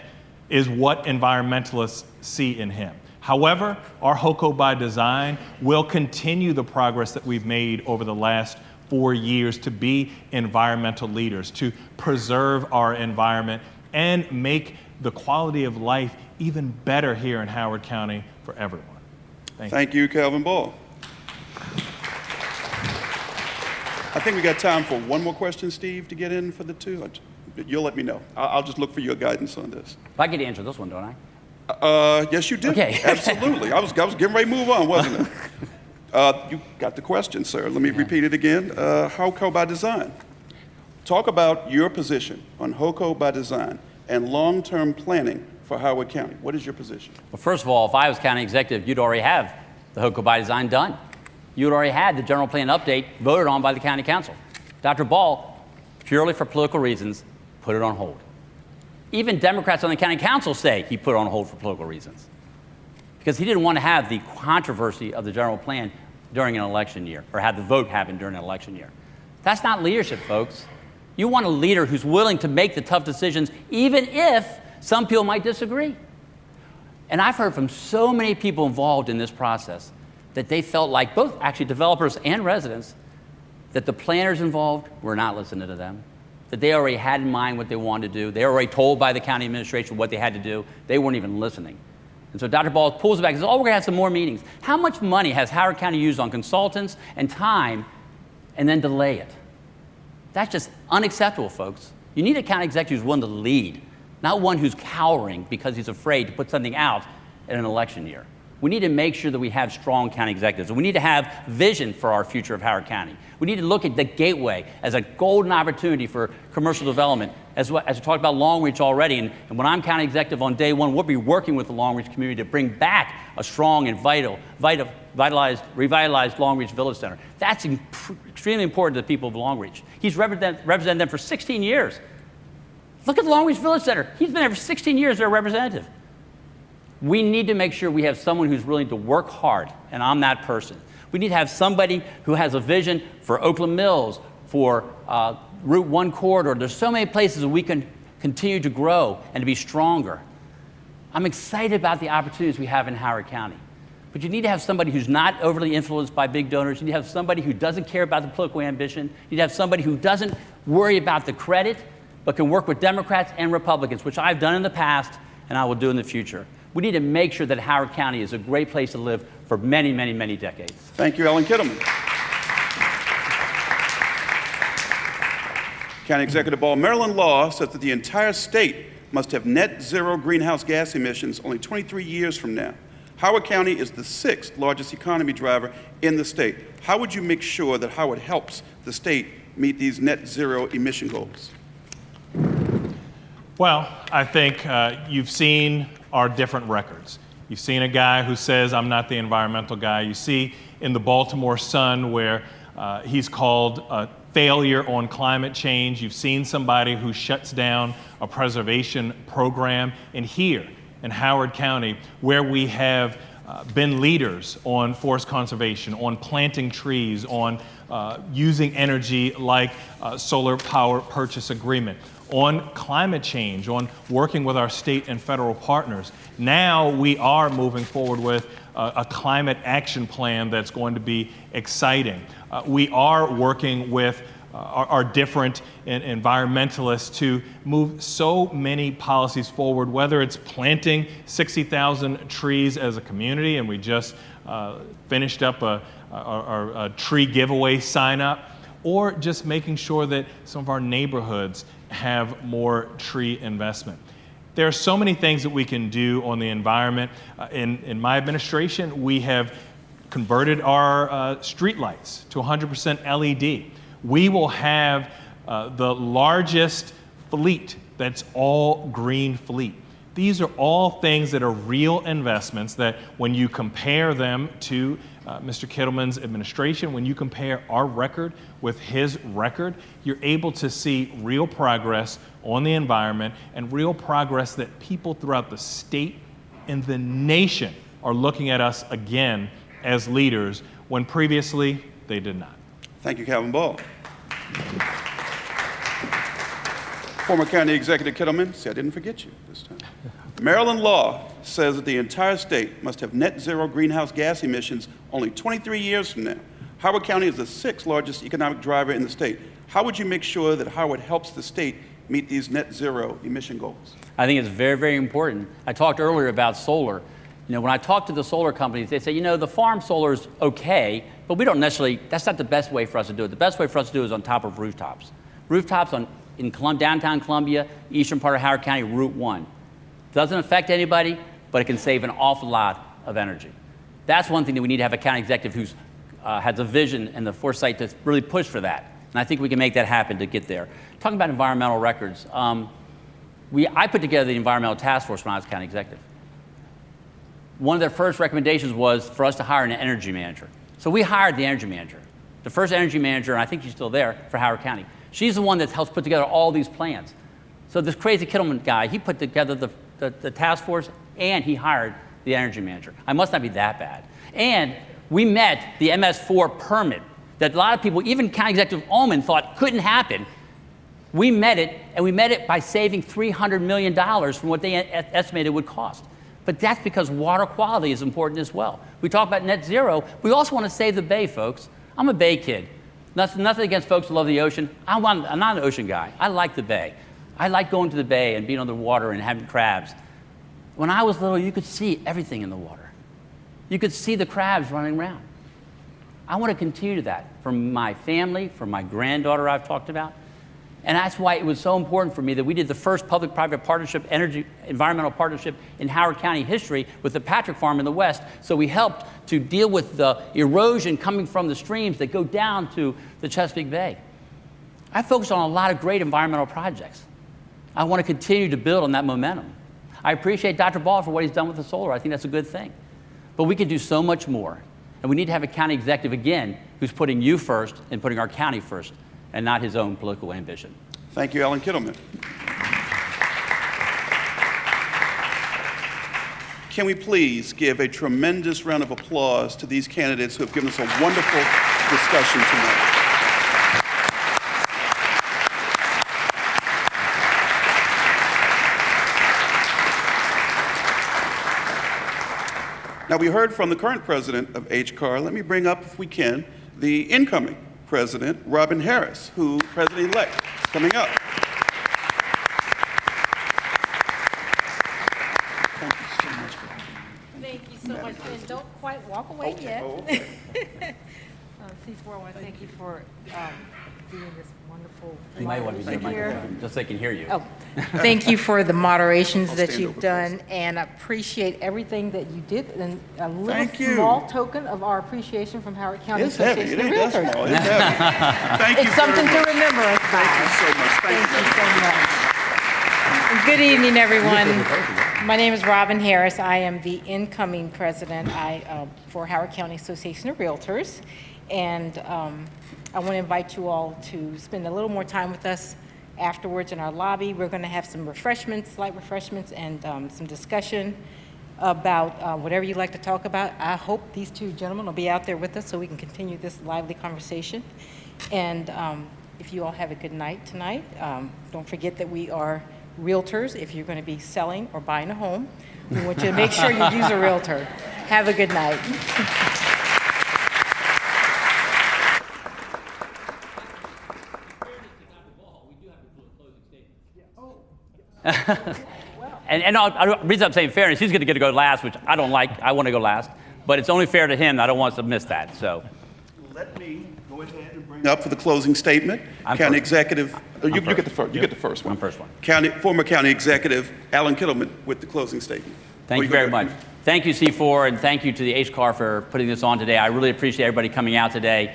is what environmentalists see in him. However, our HOCO by design will continue the progress that we've made over the last 4 years to be environmental leaders, to preserve our environment and make the quality of life even better here in Howard County for everyone. Thank you, Calvin Ball. I think we got time for one more question, Steve, to get in for the two. You'll let me know. I'll just look for your guidance on this. I get to answer this one, don't I? Yes, you do. Okay. Absolutely. I was getting ready to move on, wasn't it? You got the question, sir. Let me repeat it again. HOCO by design. Talk about your position on HOCO by design and long-term planning for Howard County. What is your position? Well, first of all, if I was county executive, you'd already have the HOCO by design done. You'd already had the general plan update voted on by the county council. Dr. Ball, purely for political reasons, put it on hold. Even Democrats on the county council say he put it on hold for political reasons, because he didn't want to have the controversy of the general plan during an election year, or have the vote happen during an election year. That's not leadership, folks. You want a leader who's willing to make the tough decisions, even if some people might disagree. And I've heard from so many people involved in this process that they felt like, both actually developers and residents, that the planners involved were not listening to them, that they already had in mind what they wanted to do. They were already told by the county administration what they had to do. They weren't even listening. And so Dr. Ball pulls it back and says, oh, we're going to have some more meetings. How much money has Howard County used on consultants and time, and then delay it? That's just unacceptable, folks. You need a county executive who's willing to lead, not one who's cowering because he's afraid to put something out in an election year. We need to make sure that we have strong county executives. We need to have vision for our future of Howard County. We need to look at the Gateway as a golden opportunity for commercial development, as we talked about Long Reach already. And when I'm county executive on day one, we'll be working with the Long Reach community to bring back a strong and revitalized Long Reach Village Center. That's extremely important to the people of Long Reach. He's represented them for 16 years. Look at the Long Reach Village Center. He's been there for 16 years, their representative. We need to make sure we have someone who's willing to work hard, and I'm that person. We need to have somebody who has a vision for Oakland Mills, for Route 1 corridor. There's so many places where we can continue to grow and to be stronger. I'm excited about the opportunities we have in Howard County. But you need to have somebody who's not overly influenced by big donors. You need to have somebody who doesn't care about the political ambition. You need to have somebody who doesn't worry about the credit, but can work with Democrats and Republicans, which I've done in the past and I will do in the future. We need to make sure that Howard County is a great place to live for many, many, many decades. Thank you, Ellen Kittleman. County Executive Ball, Maryland law says that the entire state must have net zero greenhouse gas emissions only 23 years from now. Howard County is the 6th largest economy driver in the state. How would you make sure that Howard helps the state meet these net zero emission goals? Well, I think you've seen our different records. You've seen a guy who says, I'm not the environmental guy. You see in the Baltimore Sun where he's called a failure on climate change. You've seen somebody who shuts down a preservation program. And here in Howard County, where we have been leaders on forest conservation, on planting trees, on using energy like solar power purchase agreement, on climate change, on working with our state and federal partners. Now we are moving forward with a climate action plan that's going to be exciting. We are working with our different environmentalists to move so many policies forward, whether it's planting 60,000 trees as a community, and we just finished up a tree giveaway sign up, or just making sure that some of our neighborhoods have more tree investment. There are so many things that we can do on the environment. In my administration, we have converted our streetlights to 100% LED. We will have the largest fleet that's all green fleet. These are all things that are real investments that when you compare them to Mr. Kittleman's administration, when you compare our record with his record, you're able to see real progress on the environment and real progress that people throughout the state and the nation are looking at us again as leaders when previously they did not. Thank you, Calvin Ball. Former County Executive Kittleman, see, I didn't forget you this time. Maryland law says that the entire state must have net zero greenhouse gas emissions only 23 years from now. Howard County is the 6th largest economic driver in the state. How would you make sure that Howard helps the state meet these net zero emission goals? I think it's very, very important. I talked earlier about solar. You know, when I talk to the solar companies, they say, you know, the farm solar is okay, but we don't necessarily, that's not the best way for us to do it. The best way for us to do it is on top of rooftops. Rooftops in downtown Columbia, eastern part of Howard County, Route 1. Doesn't affect anybody, but it can save an awful lot of energy. That's one thing that we need to have a county executive who's has a vision and the foresight to really push for that. And I think we can make that happen to get there. Talking about environmental records, I put together the environmental task force when I was county executive. One of their first recommendations was for us to hire an energy manager. So we hired the energy manager, the first energy manager, and I think she's still there, for Howard County. She's the one that helps put together all these plans. So this crazy Kittleman guy, he put together the task force and he hired the energy manager. I must not be that bad. And we met the MS4 permit that a lot of people, even County Executive Ullman, thought couldn't happen. We met it, and we met it by saving $300 million from what they estimated it would cost. But that's because water quality is important as well. We talk about net zero. We also want to save the Bay, folks. I'm a Bay kid. Nothing against folks who love the ocean. I'm not an ocean guy. I like the Bay. I like going to the Bay and being on the water and having crabs. When I was little, you could see everything in the water. You could see the crabs running around. I want to continue that for my family, for my granddaughter I've talked about. And that's why it was so important for me that we did the first public-private partnership, environmental partnership in Howard County history with the Patrick Farm in the west. So we helped to deal with the erosion coming from the streams that go down to the Chesapeake Bay. I focused on a lot of great environmental projects. I want to continue to build on that momentum. I appreciate Dr. Ball for what he's done with the solar. I think that's a good thing. But we can do so much more. And we need to have a county executive, again, who's putting you first and putting our county first, and not his own political ambition. Thank you, Alan Kittleman. Can we please give a tremendous round of applause to these candidates who have given us a wonderful discussion tonight. Now, we heard from the current president of HCAR. Let me bring up, if we can, the incoming president, Robin Harris, who president-elect is coming up. Thank you so much. Thank you so much, and don't quite walk away yet. Oh, okay. C4, I want to thank you for doing this wonderful. You might want to be near the here. microphone, just so they can hear you. Oh, thank you for the moderations I'll that stand you've over, done, and I appreciate everything that you did, and a little Thank you. small token of our appreciation from Howard County It's heavy. It Association of ain't that Realtors. small. It's heavy. Thank you It's something very to much. remember us by. Thank you so much. Thank you so much. And good evening, everyone. My name is Robin Harris. I am the incoming president for Howard County Association of Realtors. And I want to invite you all to spend a little more time with us afterwards in our lobby. We're going to have some refreshments, light refreshments, and some discussion about whatever you'd like to talk about. I hope these two gentlemen will be out there with us so we can continue this lively conversation. And if you all have a good night tonight, don't forget that we are realtors. If you're going to be selling or buying a home, we want you to make sure you use a realtor. Have a good night. And the reason I'm saying fairness, he's going to get to go last, which I don't like. I want to go last. But it's only fair to him. I don't want us to miss that. So Let me go ahead and bring up for the closing statement. I'm County first. Executive, you first. get the first. You Yep. get the first one. I'm first one. Former County Executive Alan Kittleman with the closing statement. Thank you very much. Thank you, C4, and thank you to the HCAR for putting this on today. I really appreciate everybody coming out today.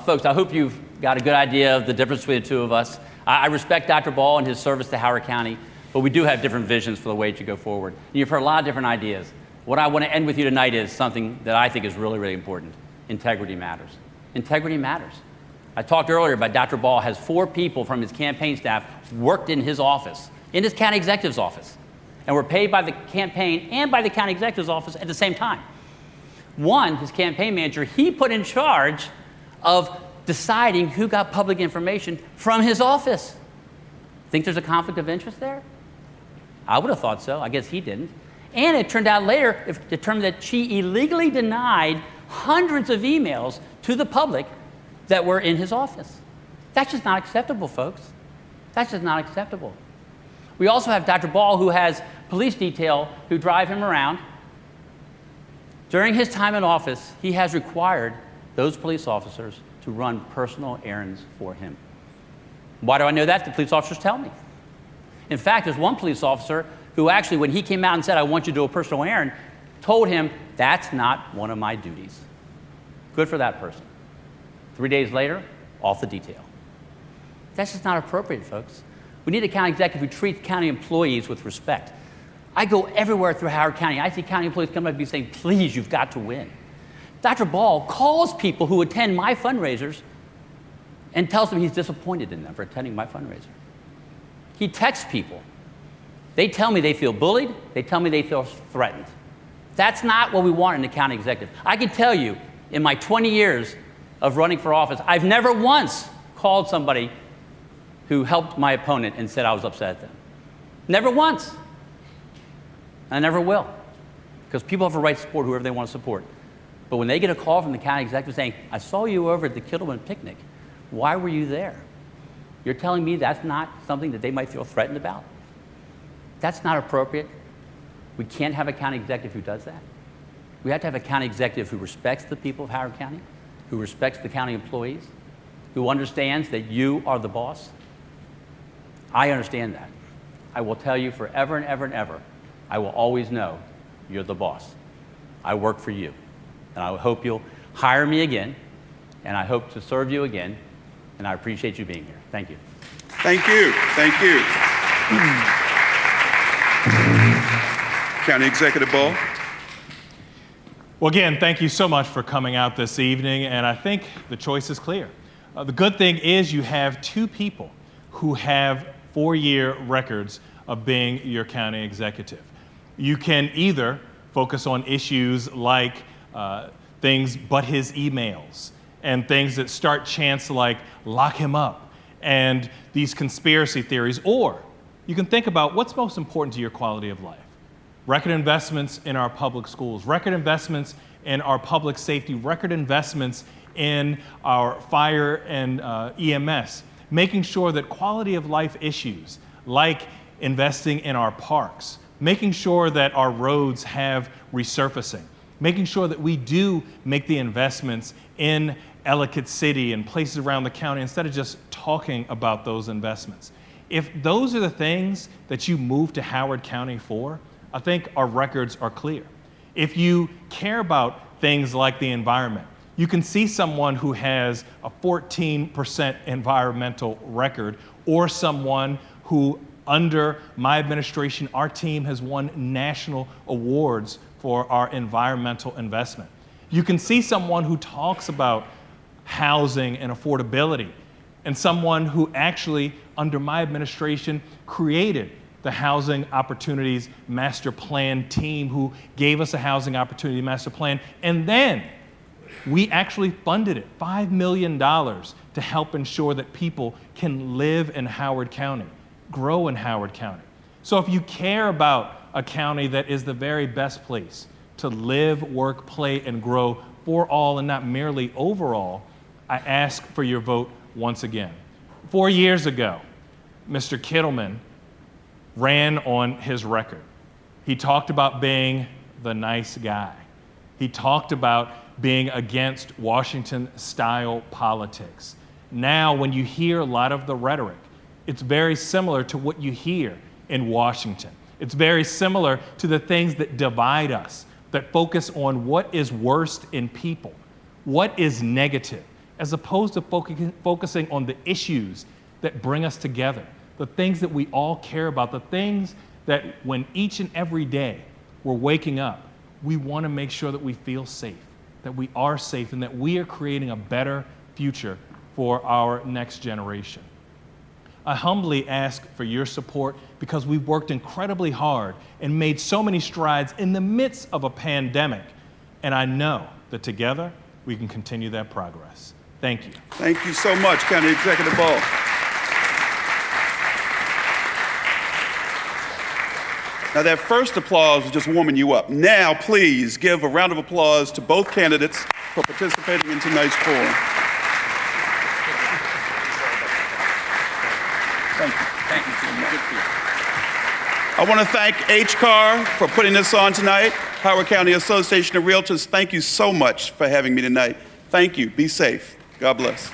Folks, I hope you've got a good idea of the difference between the two of us. I respect Dr. Ball and his service to Howard County, but we do have different visions for the way to go forward. And you've heard a lot of different ideas. What I want to end with you tonight is something that I think is really, really important. Integrity matters. Integrity matters. I talked earlier about Dr. Ball has 4 people from his campaign staff worked in his office, in his county executive's office, and were paid by the campaign and by the county executive's office at the same time. One, his campaign manager, he put in charge of deciding who got public information from his office. Think there's a conflict of interest there? I would have thought so. I guess he didn't. And it turned out later, it determined that she illegally denied hundreds of emails to the public that were in his office. That's just not acceptable, folks. That's just not acceptable. We also have Dr. Ball, who has police detail who drive him around. During his time in office, he has required those police officers to run personal errands for him. Why do I know that? The police officers tell me. In fact, there's one police officer who actually, when he came out and said, I want you to do a personal errand, told him, that's not one of my duties. Good for that person. 3 days later, off the detail. That's just not appropriate, folks. We need a county executive who treats county employees with respect. I go everywhere through Howard County. I see county employees come up to me saying, please, you've got to win. Dr. Ball calls people who attend my fundraisers and tells them he's disappointed in them for attending my fundraiser. He texts people. They tell me they feel bullied. They tell me they feel threatened. That's not what we want in a county executive. I can tell you, in my 20 years of running for office, I've never once called somebody who helped my opponent and said I was upset at them. Never once. I never will. Because people have a right to support whoever they want to support. But when they get a call from the county executive saying, I saw you over at the Kittleman picnic, why were you there? You're telling me that's not something that they might feel threatened about? That's not appropriate. We can't have a county executive who does that. We have to have a county executive who respects the people of Howard County, who respects the county employees, who understands that you are the boss. I understand that. I will tell you forever and ever and ever, I will always know you're the boss. I work for you. And I hope you'll hire me again, and I hope to serve you again, and I appreciate you being here. Thank you. Thank you. Thank you. County Executive Ball. Well, again, thank you so much for coming out this evening, and I think the choice is clear. The good thing is you have two people who have 4-year records of being your county executive. You can either focus on issues like things but his emails and things that start chants like lock him up and these conspiracy theories, or you can think about what's most important to your quality of life. Record investments in our public schools, record investments in our public safety, record investments in our fire and EMS, making sure that quality of life issues like investing in our parks, making sure that our roads have resurfacing, making sure that we do make the investments in Ellicott City and places around the county instead of just talking about those investments. If those are the things that you move to Howard County for, I think our records are clear. If you care about things like the environment, you can see someone who has a 14% environmental record or someone who, under my administration, our team has won national awards for our environmental investment. You can see someone who talks about housing and affordability and someone who actually, under my administration, created the Housing Opportunities Master Plan team who gave us a Housing Opportunity Master Plan, and then we actually funded it, $5 million to help ensure that people can live in Howard County, grow in Howard County. So if you care about a county that is the very best place to live, work, play, and grow for all and not merely overall, I ask for your vote once again. 4 years ago, Mr. Kittleman ran on his record. He talked about being the nice guy. He talked about being against Washington-style politics. Now, when you hear a lot of the rhetoric, it's very similar to what you hear in Washington. It's very similar to the things that divide us, that focus on what is worst in people, what is negative, as opposed to focusing on the issues that bring us together, the things that we all care about, the things that when each and every day we're waking up, we want to make sure that we feel safe, that we are safe, and that we are creating a better future for our next generation. I humbly ask for your support because we've worked incredibly hard and made so many strides in the midst of a pandemic, and I know that together we can continue that progress. Thank you. Thank you so much, County Executive Ball. Now, that first applause was just warming you up. Now, please give a round of applause to both candidates for participating in tonight's forum. Thank you. Thank you so much. I want to thank HCAR for putting this on tonight. Howard County Association of Realtors, thank you so much for having me tonight. Thank you. Be safe. God bless.